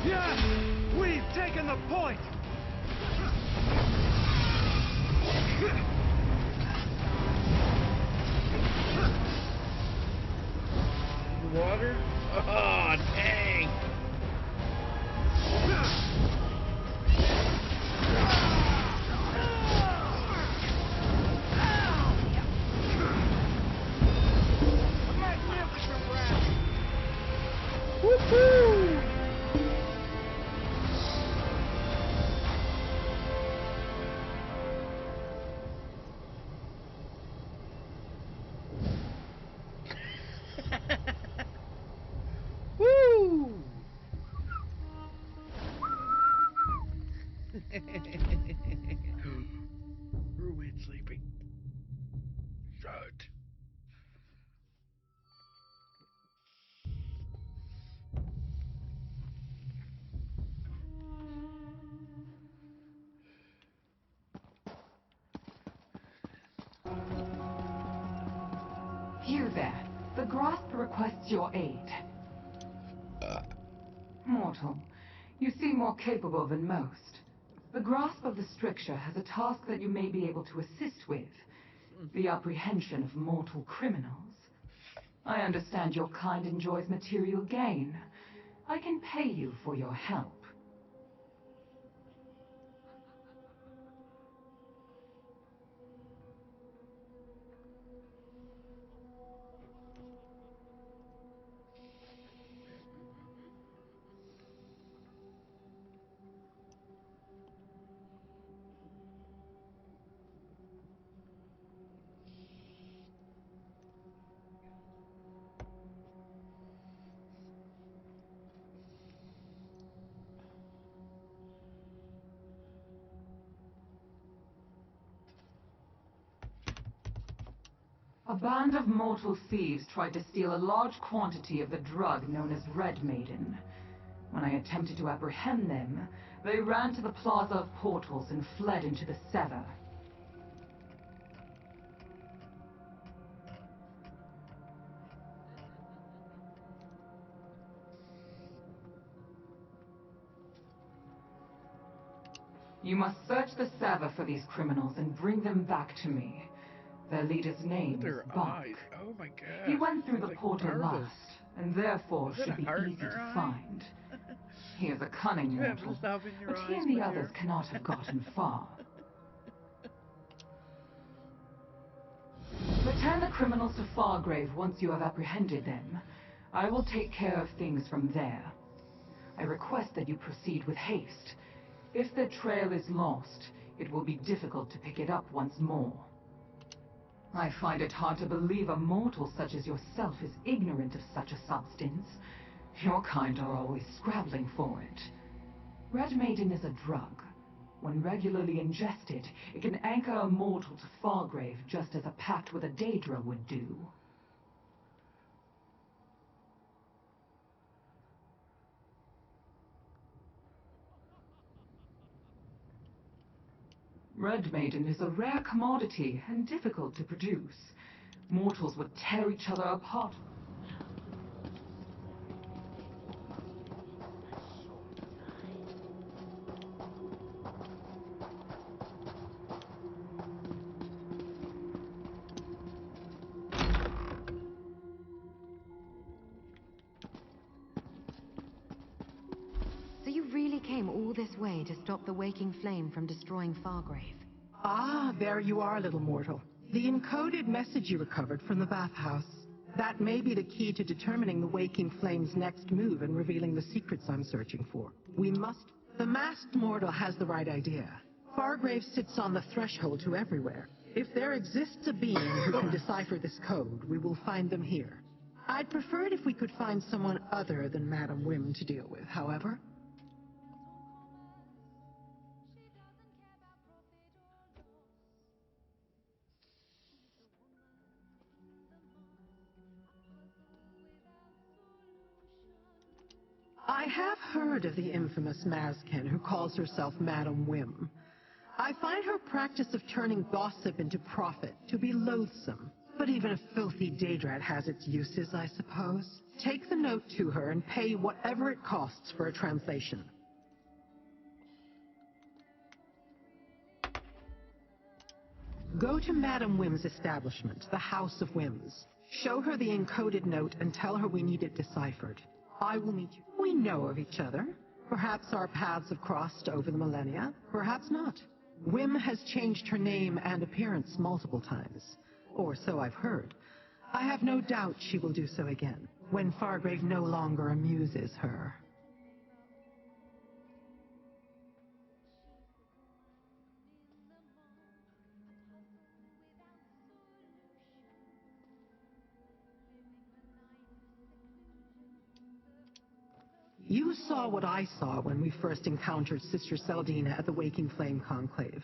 Yes! We've taken the point! Water? Oh, dang! Woohoo! Woo! Ruin sleeping. Shut. You there. The Grasp requests your aid. Mortal, you seem more capable than most. The Grasp of the Stricture has a task that you may be able to assist with. The apprehension of mortal criminals. I understand your kind enjoys material gain. I can pay you for your help. A band of mortal thieves tried to steal a large quantity of the drug known as Red Maiden. When I attempted to apprehend them, they ran to the Plaza of Portals and fled into the Sever. You must search the Sever for these criminals and bring them back to me. Their leader's name is Their Bach. eyes. Oh my god. He went through the Like portal marbles. last, and therefore Is it should a be heart in easy your to eye? find. He is a cunning You have mortal, love in your but he eyes, and the my others dear. cannot have gotten far. Return the criminals to Fargrave once you have apprehended them. I will take care of things from there. I request that you proceed with haste. If their trail is lost, it will be difficult to pick it up once more. I find it hard to believe a mortal such as yourself is ignorant of such a substance. Your kind are always scrabbling for it. Red Maiden is a drug. When regularly ingested, it can anchor a mortal to Fargrave just as a pact with a Daedra would do. Red Maiden is a rare commodity and difficult to produce. Mortals would tear each other apart. So you really came all this way to stop the waking flame from destroying Fargrave? Ah, there you are, little mortal. The encoded message you recovered from the bathhouse. That may be the key to determining the waking flame's next move and revealing the secrets I'm searching for. We must... The masked mortal has the right idea. Fargrave sits on the threshold to everywhere. If there exists a being who can decipher this code, we will find them here. I'd prefer it if we could find someone other than Madame Wim to deal with, however. I have heard of the infamous Mazken who calls herself Madame Wim. I find her practice of turning gossip into profit to be loathsome. But even a filthy Daedrat has its uses, I suppose. Take the note to her and pay whatever it costs for a translation. Go to Madame Wim's establishment, the House of Wims. Show her the encoded note and tell her we need it deciphered. I will meet you. We know of each other. Perhaps our paths have crossed over the millennia. Perhaps not. Wim has changed her name and appearance multiple times. Or so I've heard. I have no doubt she will do so again, when Fargrave no longer amuses her. You saw what I saw when we first encountered Sister Seldina at the Waking Flame Conclave.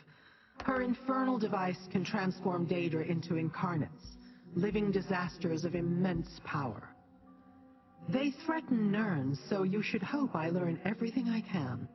Her infernal device can transform Daedra into incarnates, living disasters of immense power. They threaten Nirn, so you should hope I learn everything I can.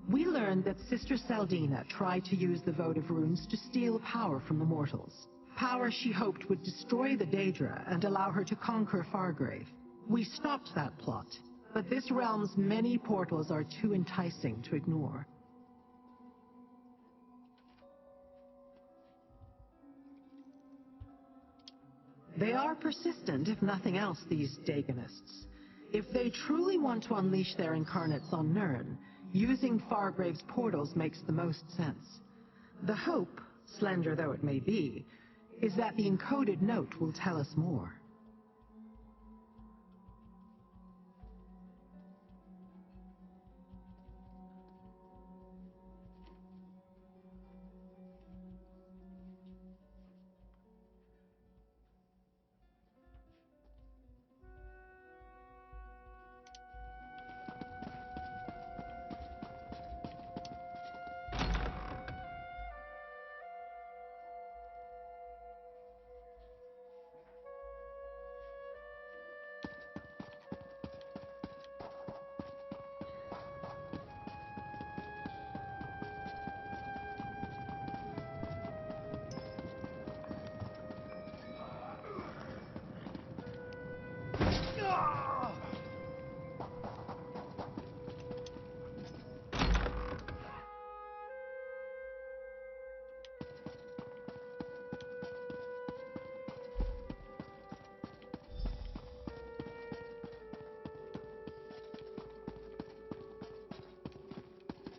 We learned that Sister Seldina tried to use the votive runes to steal power from the mortals. Power she hoped would destroy the Daedra and allow her to conquer Fargrave. We stopped that plot, but this realm's many portals are too enticing to ignore. They are persistent, if nothing else, these Daganists. If they truly want to unleash their incarnates on Nirn, using Fargrave's portals makes the most sense. The hope, slender though it may be, is that the encoded note will tell us more.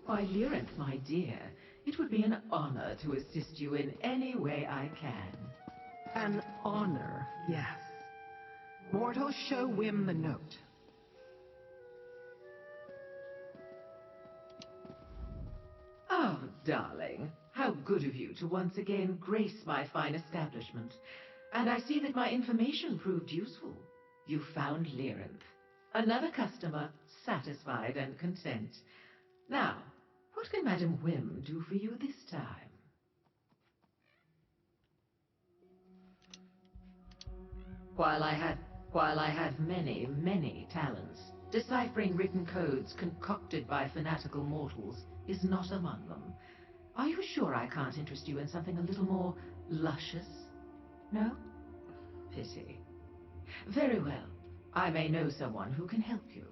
Why, Lyrinth, my dear, it would be an honor to assist you in any way I can. An honor, yes. Mortal, show Wim the note. Oh, darling, how good of you to once again grace my fine establishment. And I see that my information proved useful. You found Lyrinth. Another customer, satisfied and content. Now, what can Madam Wim do for you this time? While I have many, many talents, deciphering written codes concocted by fanatical mortals is not among them. Are you sure I can't interest you in something a little more luscious? No? Pity. Very well. I may know someone who can help you.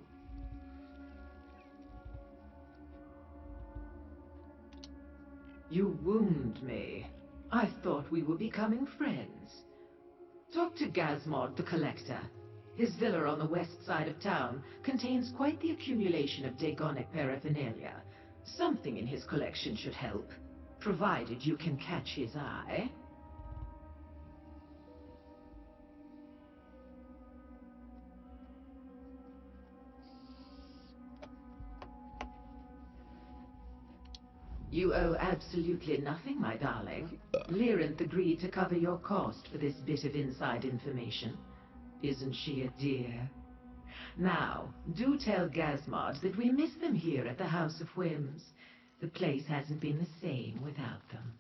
You wound me. I thought we were becoming friends. Talk to Gazmod the Collector. His villa on the west side of town contains quite the accumulation of Dagonic paraphernalia. Something in his collection should help, provided you can catch his eye. You owe absolutely nothing, my darling. Lyrinth agreed to cover your cost for this bit of inside information. Isn't she a dear? Now, do tell Gazmod that we miss them here at the House of Whims. The place hasn't been the same without them.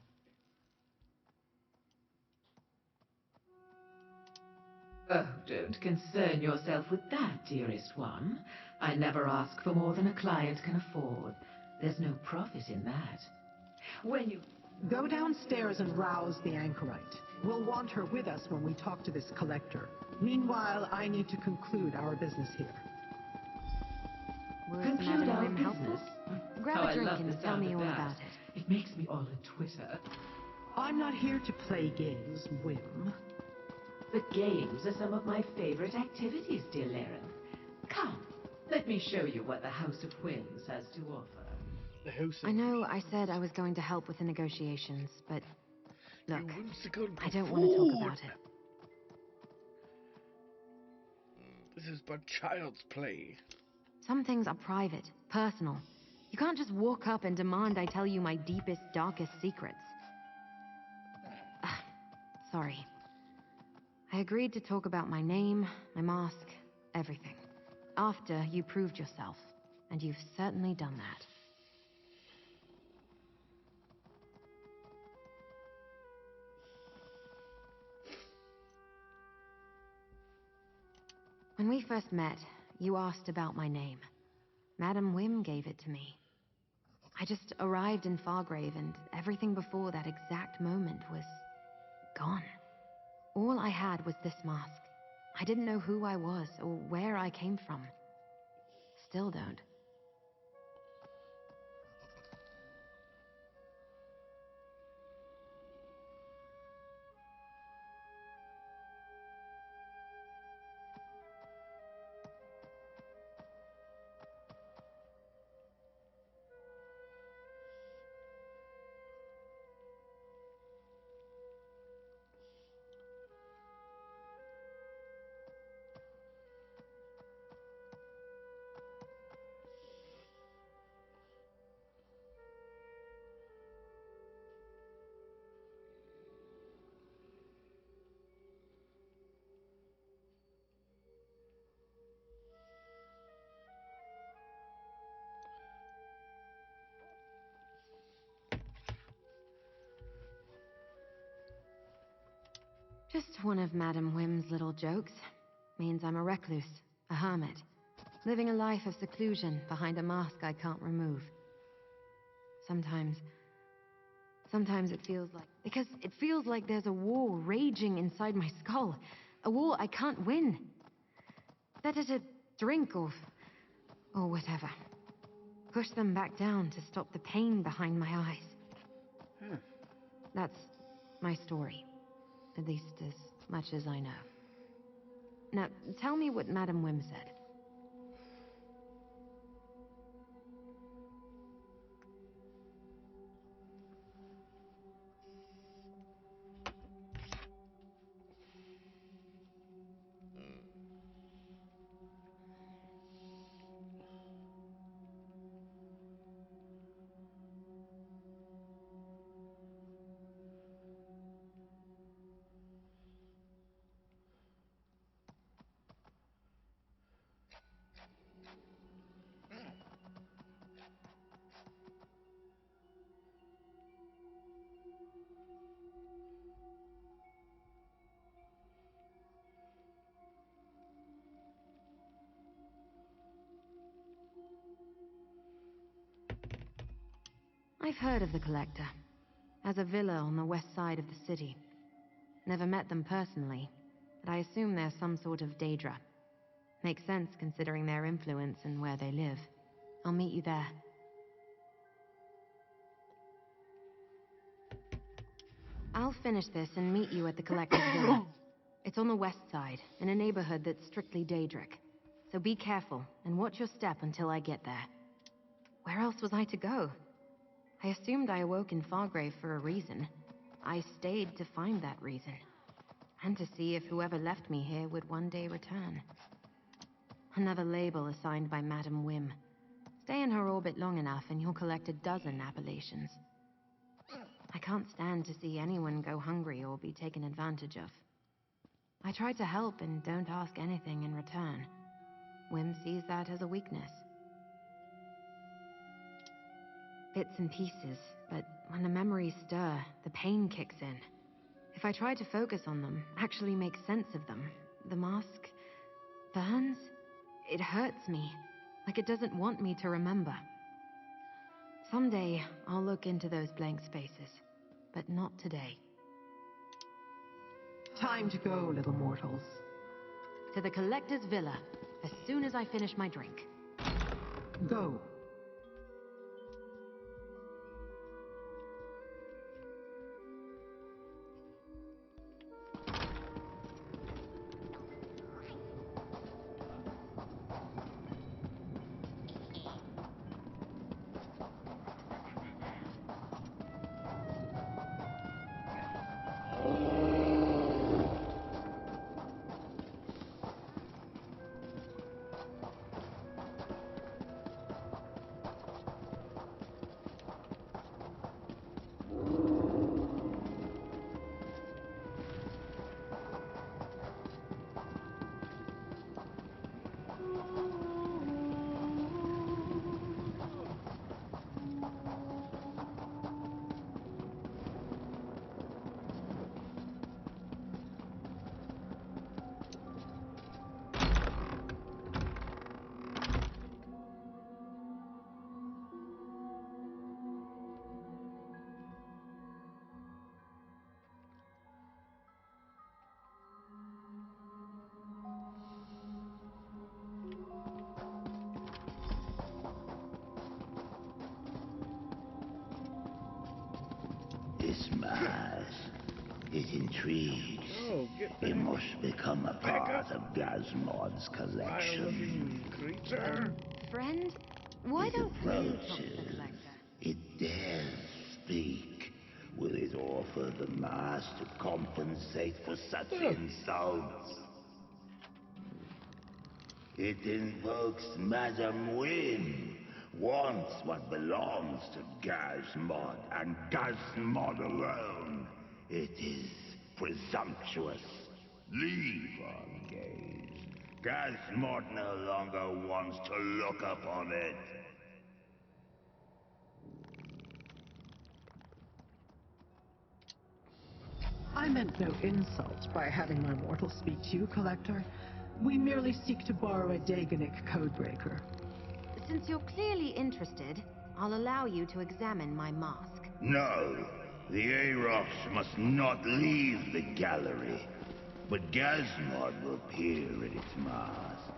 Oh, don't concern yourself with that, dearest one. I never ask for more than a client can afford. There's no profit in that. When you... Go downstairs and rouse the anchorite. We'll want her with us when we talk to this collector. Meanwhile, I need to conclude our business here. Conclude our business? Grab How a drink I love and the tell sound me of all that. about it. It makes me all a twitter. I'm not here to play games, Wim. But games are some of my favorite activities, dear Lyrinth. Come, let me show you what the House of Whims has to offer. The house I know I said I was going to help with the negotiations, but look, I don't want to talk about it. This is but child's play. Some things are private, personal. You can't just walk up and demand I tell you my deepest, darkest secrets. Sorry. I agreed to talk about my name, my mask, everything. After you proved yourself, and you've certainly done that. When we first met, you asked about my name. Madam Wim gave it to me. I just arrived in Fargrave, and everything before that exact moment was gone. All I had was this mask. I didn't know who I was or where I came from. Still don't. Just one of Madam Wim's little jokes. Means I'm a recluse, a hermit, living a life of seclusion behind a mask I can't remove. Sometimes it feels like... Because it feels like there's a war raging inside my skull. A war I can't win. Better to drink or whatever. Push them back down to stop the pain behind my eyes. That's my story. At least as much as I know. Now, tell me what Madam Wim said. I've heard of the Collector. Has a villa on the west side of the city. Never met them personally, but I assume they're some sort of Daedra. Makes sense considering their influence and where they live. I'll meet you there. I'll finish this and meet you at the Collector's villa. It's on the west side, in a neighborhood that's strictly Daedric. So be careful, and watch your step until I get there. Where else was I to go? I assumed I awoke in Fargrave for a reason. I stayed to find that reason. And to see if whoever left me here would one day return. Another label assigned by Madame Wim. Stay in her orbit long enough and you'll collect a dozen appellations. I can't stand to see anyone go hungry or be taken advantage of. I try to help and don't ask anything in return. Wim sees that as a weakness. Bits and pieces, but when the memories stir, the pain kicks in. If I try to focus on them, actually make sense of them, the mask burns. It hurts me, like it doesn't want me to remember. Someday, I'll look into those blank spaces, but not today. Time to go, little mortals. To the Collector's villa, as soon as I finish my drink. Go. This mask, it intrigues. It must become a part of Gazmod's collection. Creature. Friend, why don't you talk to the Collector? It dares speak. Will it offer the mask to compensate for such insults? It invokes Madame Wim, wants what belongs to Gazmod and Gazmod alone. It is presumptuous. Leave our gaze. Gazmod no longer wants to look upon it. I meant no insult by having my mortal speak to you, Collector. We merely seek to borrow a Daganic codebreaker. Since you're clearly interested, I'll allow you to examine my mask. No, the Arocs must not leave the gallery. But Gazmod will peer at its mask.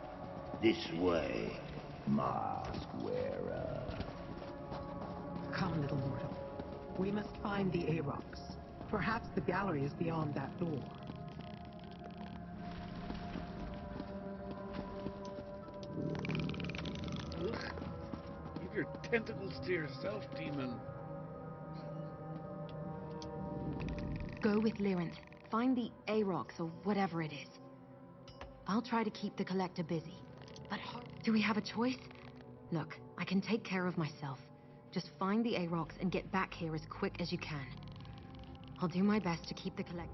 This way, mask wearer. Come, little mortal. We must find the Arocs. Perhaps the gallery is beyond that door. Keep your tentacles to yourself, demon. Go with Lyrinth. Find the Arocs or whatever it is. I'll try to keep the Collector busy. But do we have a choice? Look, I can take care of myself. Just find the Arocs and get back here as quick as you can. I'll do my best to keep the Collector.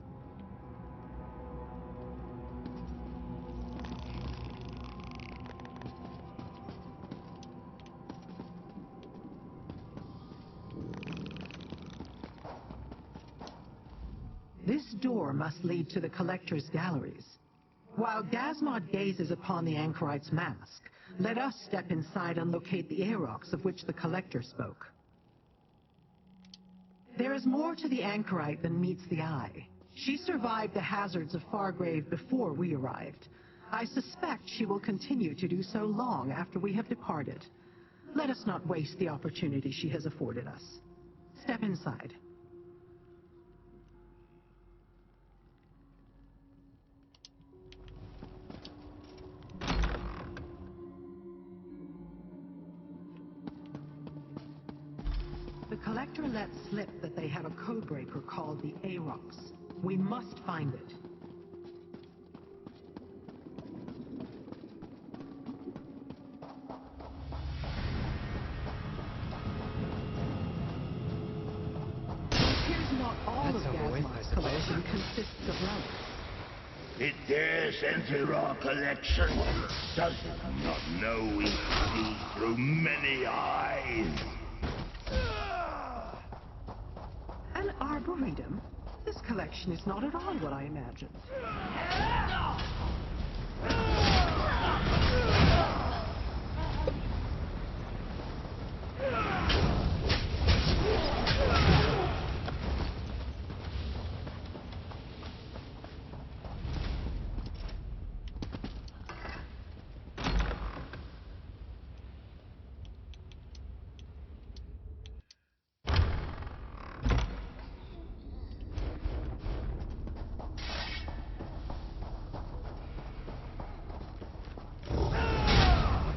This door must lead to the Collector's galleries. While Gazmod gazes upon the Anchorite's mask, let us step inside and locate the Arocs of which the Collector spoke. There is more to the anchorite than meets the eye. She survived the hazards of Fargrave before we arrived. I suspect she will continue to do so long after we have departed. Let us not waste the opportunity she has afforded us. Step inside. The Collector let slip that they have a codebreaker called the Arox. We must find it. All of Gazmar's collection consists of relics. It dares enter our collection. Does it not know we see through many eyes? An arboretum? This collection is not at all what I imagined.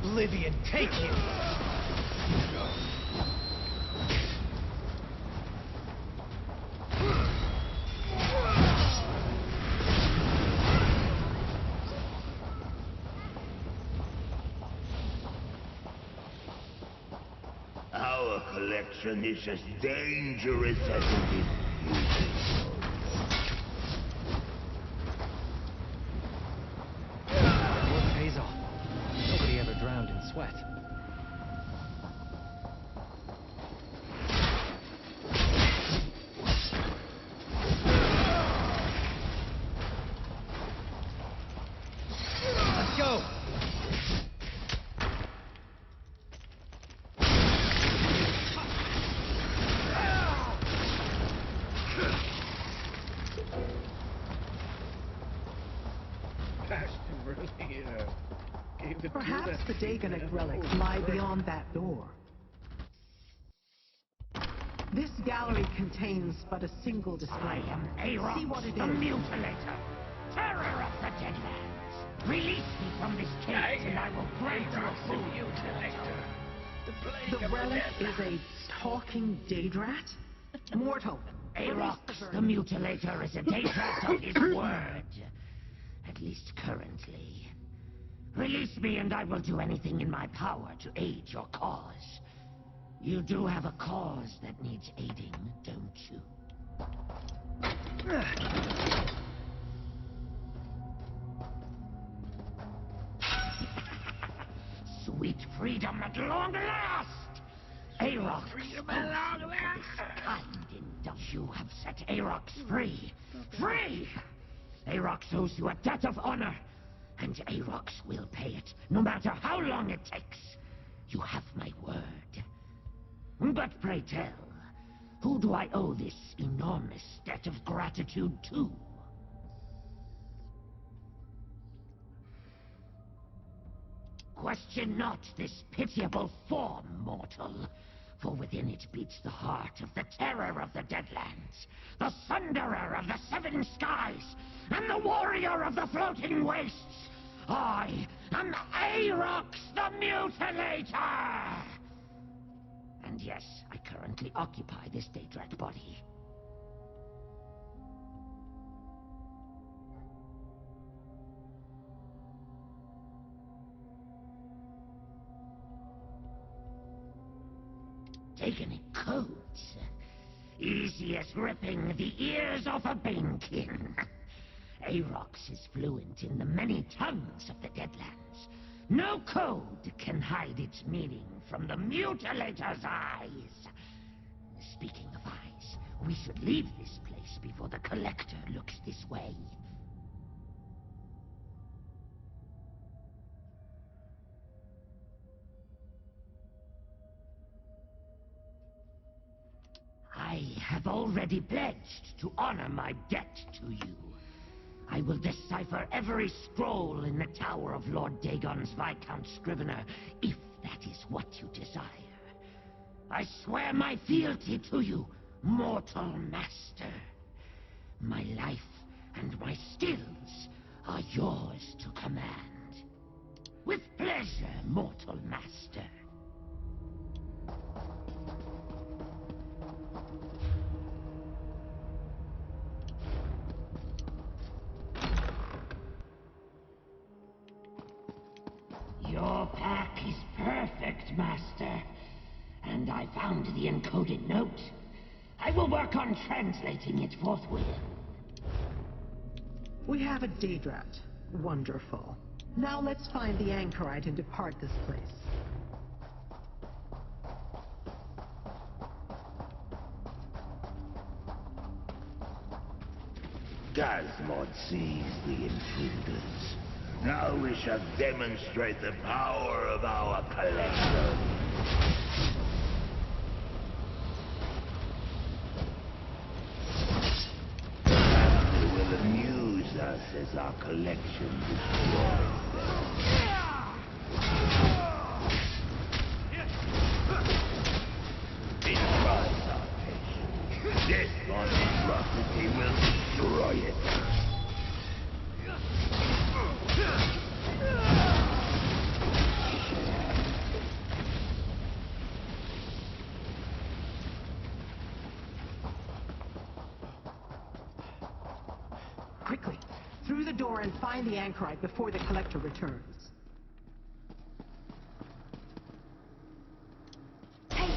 Oblivion, take you! Our collection is as dangerous as it is beautiful. Work pays off. Nobody ever drowned in sweat. Let's go! Perhaps the Dagonet relics lie beyond that door. This gallery contains but a single display. I am Arox, See what it the is. Mutilator, terror of the Deadlands. Release me from this cage and I will grant you a full Mutilator. The relic is a talking Daedrat? Mortal. Arox, the Mutilator, is a Daedrat of his word. At least currently. Release me and I will do anything in my power to aid your cause. You do have a cause that needs aiding, don't you? Sweet freedom at long last! Arox, kind indulge. You have set Arox free. Free! Arox owes you a debt of honor. And Arox will pay it, no matter how long it takes. You have my word. But pray tell, who do I owe this enormous debt of gratitude to? Question not this pitiable form, mortal, for within it beats the heart of the terror of the Deadlands, the sunderer of the seven skies, and the warrior of the floating wastes. I am Arox the Mutilator! And yes, I currently occupy this Daedrat body. Dagonet codes. Easy as ripping the ears off a banekin. Arox is fluent in the many tongues of the Deadlands. No code can hide its meaning from the Mutilator's eyes. Speaking of eyes, we should leave this place before the Collector looks this way. I have already pledged to honor my debt to you. I will decipher every scroll in the Tower of Lord Dagon's Viscount Scrivener, if that is what you desire. I swear my fealty to you, mortal master. My life and my skills are yours to command. With pleasure, mortal master. Your pack is perfect, master. And I found the encoded note. I will work on translating it forthwith. We have a Daedrat. Wonderful. Now let's find the anchorite and depart this place. Gazmod sees the intruders. Now we shall demonstrate the power of our collection. It will amuse us as our collection destroys them. It tries our patience. This monstrosity will destroy it. Quickly, through the door and find the anchorite before the collector returns. Hey,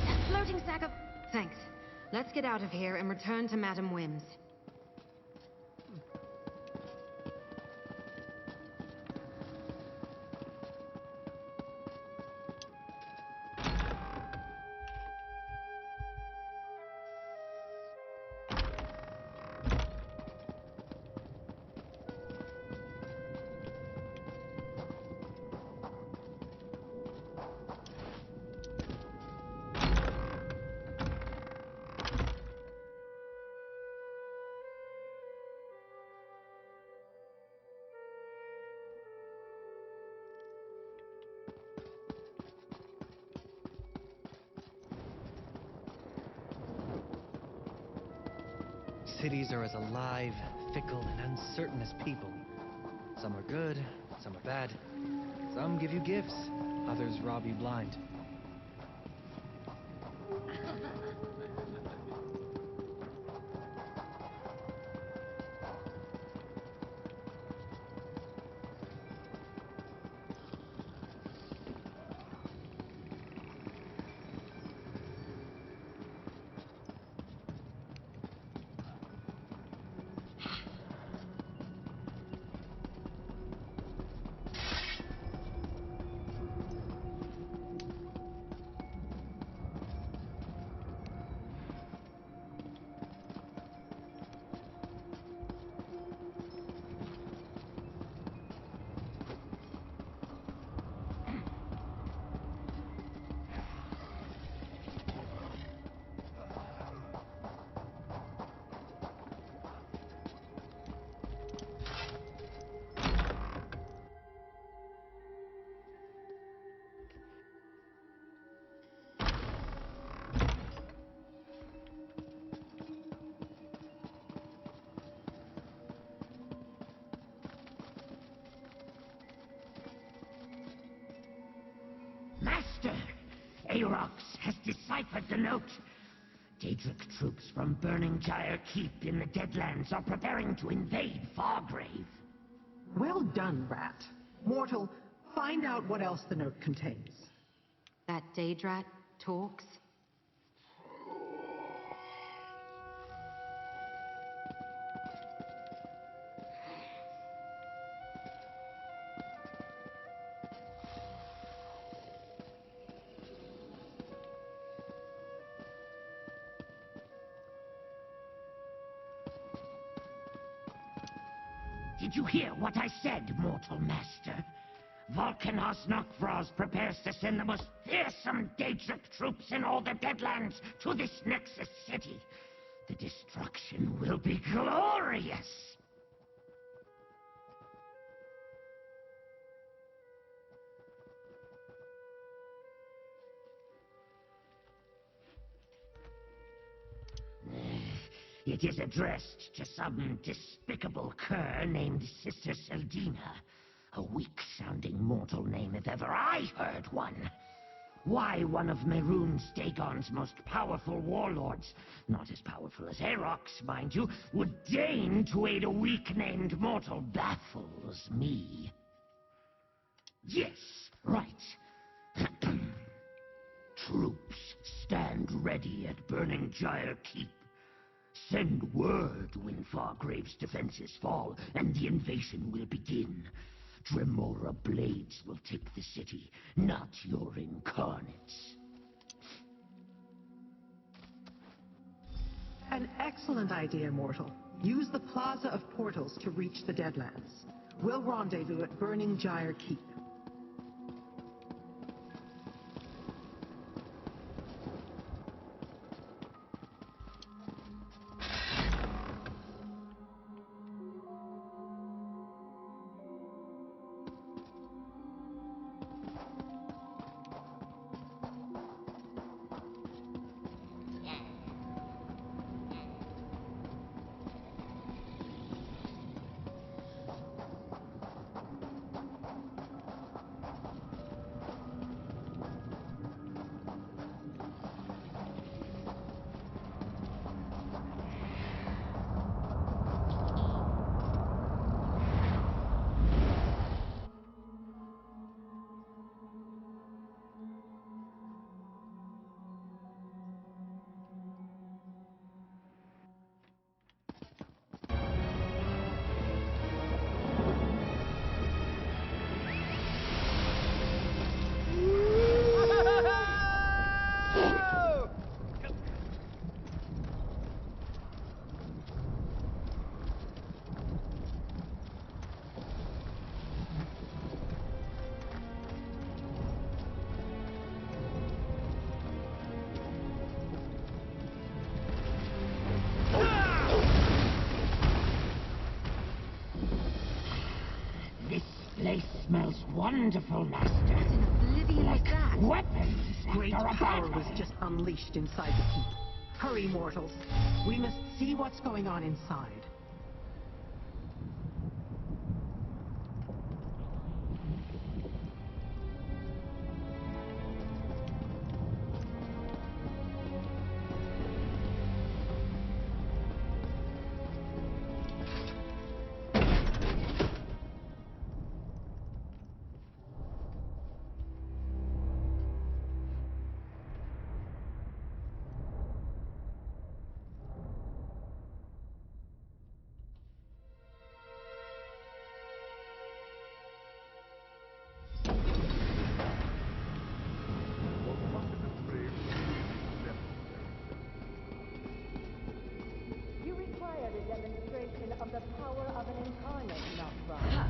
that floating sack of... Thanks. Let's get out of here and return to Madam Wim's. Cities are as alive, fickle, and uncertain as people. Some are good, some are bad. Some give you gifts, others rob you blind. Master! Arox has deciphered the note. Daedric troops from Burning Gyre Keep in the Deadlands are preparing to invade Fargrave. Well done, Rat. Mortal, find out what else the note contains. That Daedrat talks? Did you hear what I said, mortal master? Volcanos Nokvraz prepares to send the most fearsome Daedric troops in all the Deadlands to this Nexus city. The destruction will be glorious! It is addressed to some despicable cur named Sister Seldina. A weak-sounding mortal name if ever I heard one. Why one of Mehrunes Dagon's most powerful warlords, not as powerful as Arox, mind you, would deign to aid a weak-named mortal baffles me. Yes, right. Troops, stand ready at Burning Gyre Keep. Send word when Fargrave's defenses fall, and the invasion will begin. Dremora blades will take the city, not your incarnates. An excellent idea, mortal. Use the Plaza of Portals to reach the Deadlands. We'll rendezvous at Burning Gyre Keep. Place smells wonderful, Master. What in oblivion like was that? Weapons Great after a power battle. was just unleashed inside the keep. Hurry, mortals. We must see what's going on inside. You required a demonstration of the power of an incarnate, Nokvraz.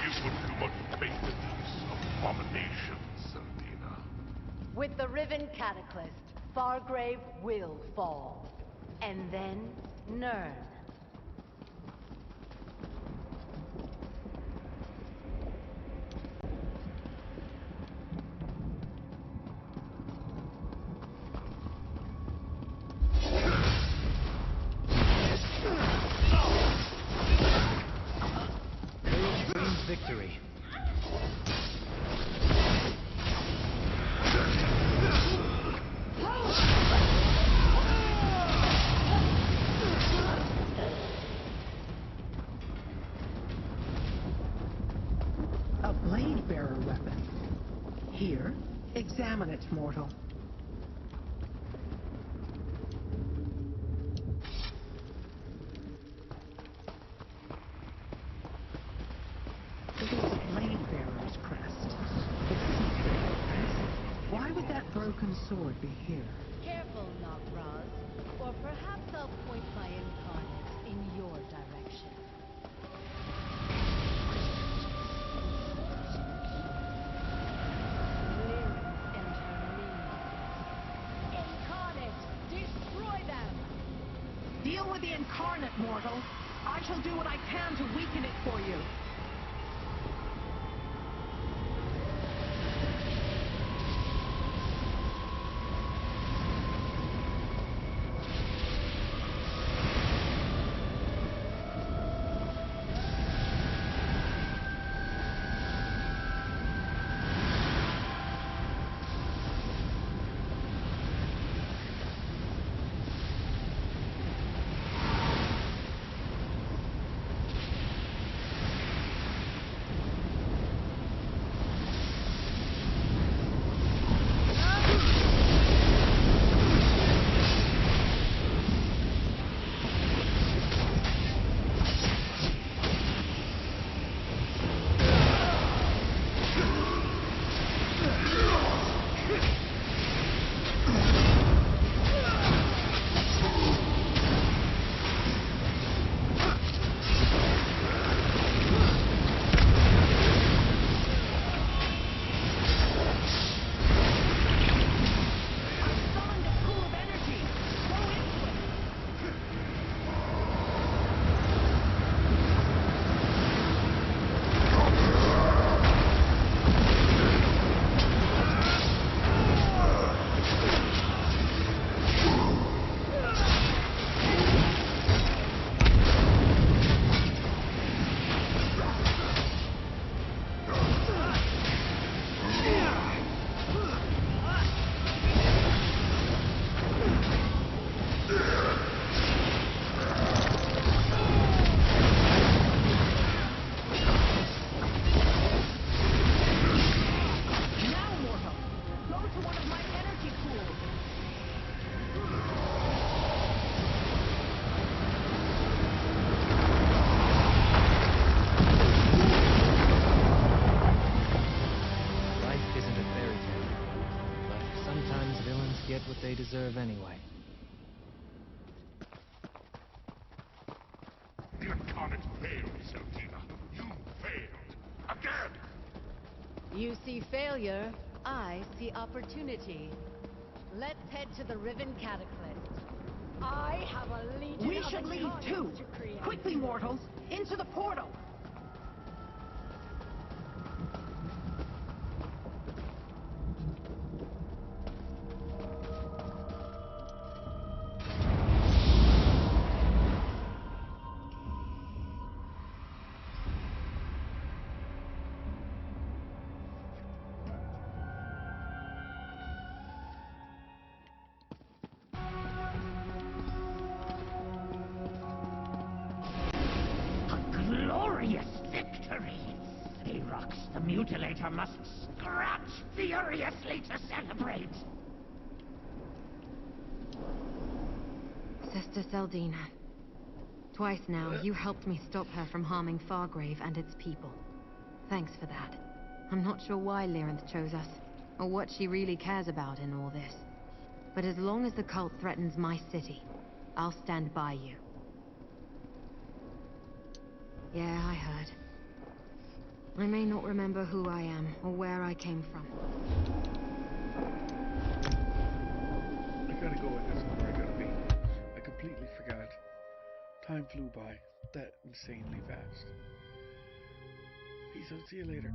You put too much faith in these abominations, Seldina. With the Riven Cataclysm, Fargrave will fall. And then, Nirn. Victory. A blade bearer weapon. Here, examine it, mortal. It is a blade bearer's crest. It's impressive. Why would that broken sword be here? Careful, Nokvraz, or perhaps I'll point my incarnates in your direction. Deal with the incarnate, mortal. I shall do what I can to weaken it for you. What they deserve anyway. The incarnate failed, Zeltina. You failed. Again! You see failure, I see opportunity. Let's head to the Riven Cataclysm. I have a legion We of should leave incarnates too. to create. Quickly, mortals, into the portal. Glorious victory! Arox the Mutilator must scratch furiously to celebrate! Sister Seldina. Twice now, you helped me stop her from harming Fargrave and its people. Thanks for that. I'm not sure why Lyrinth chose us, or what she really cares about in all this. But as long as the cult threatens my city, I'll stand by you. Yeah, I heard. I may not remember who I am, or where I came from. I gotta go, I got somewhere I gotta be. I completely forgot. Time flew by that insanely fast. Peace out, see you later.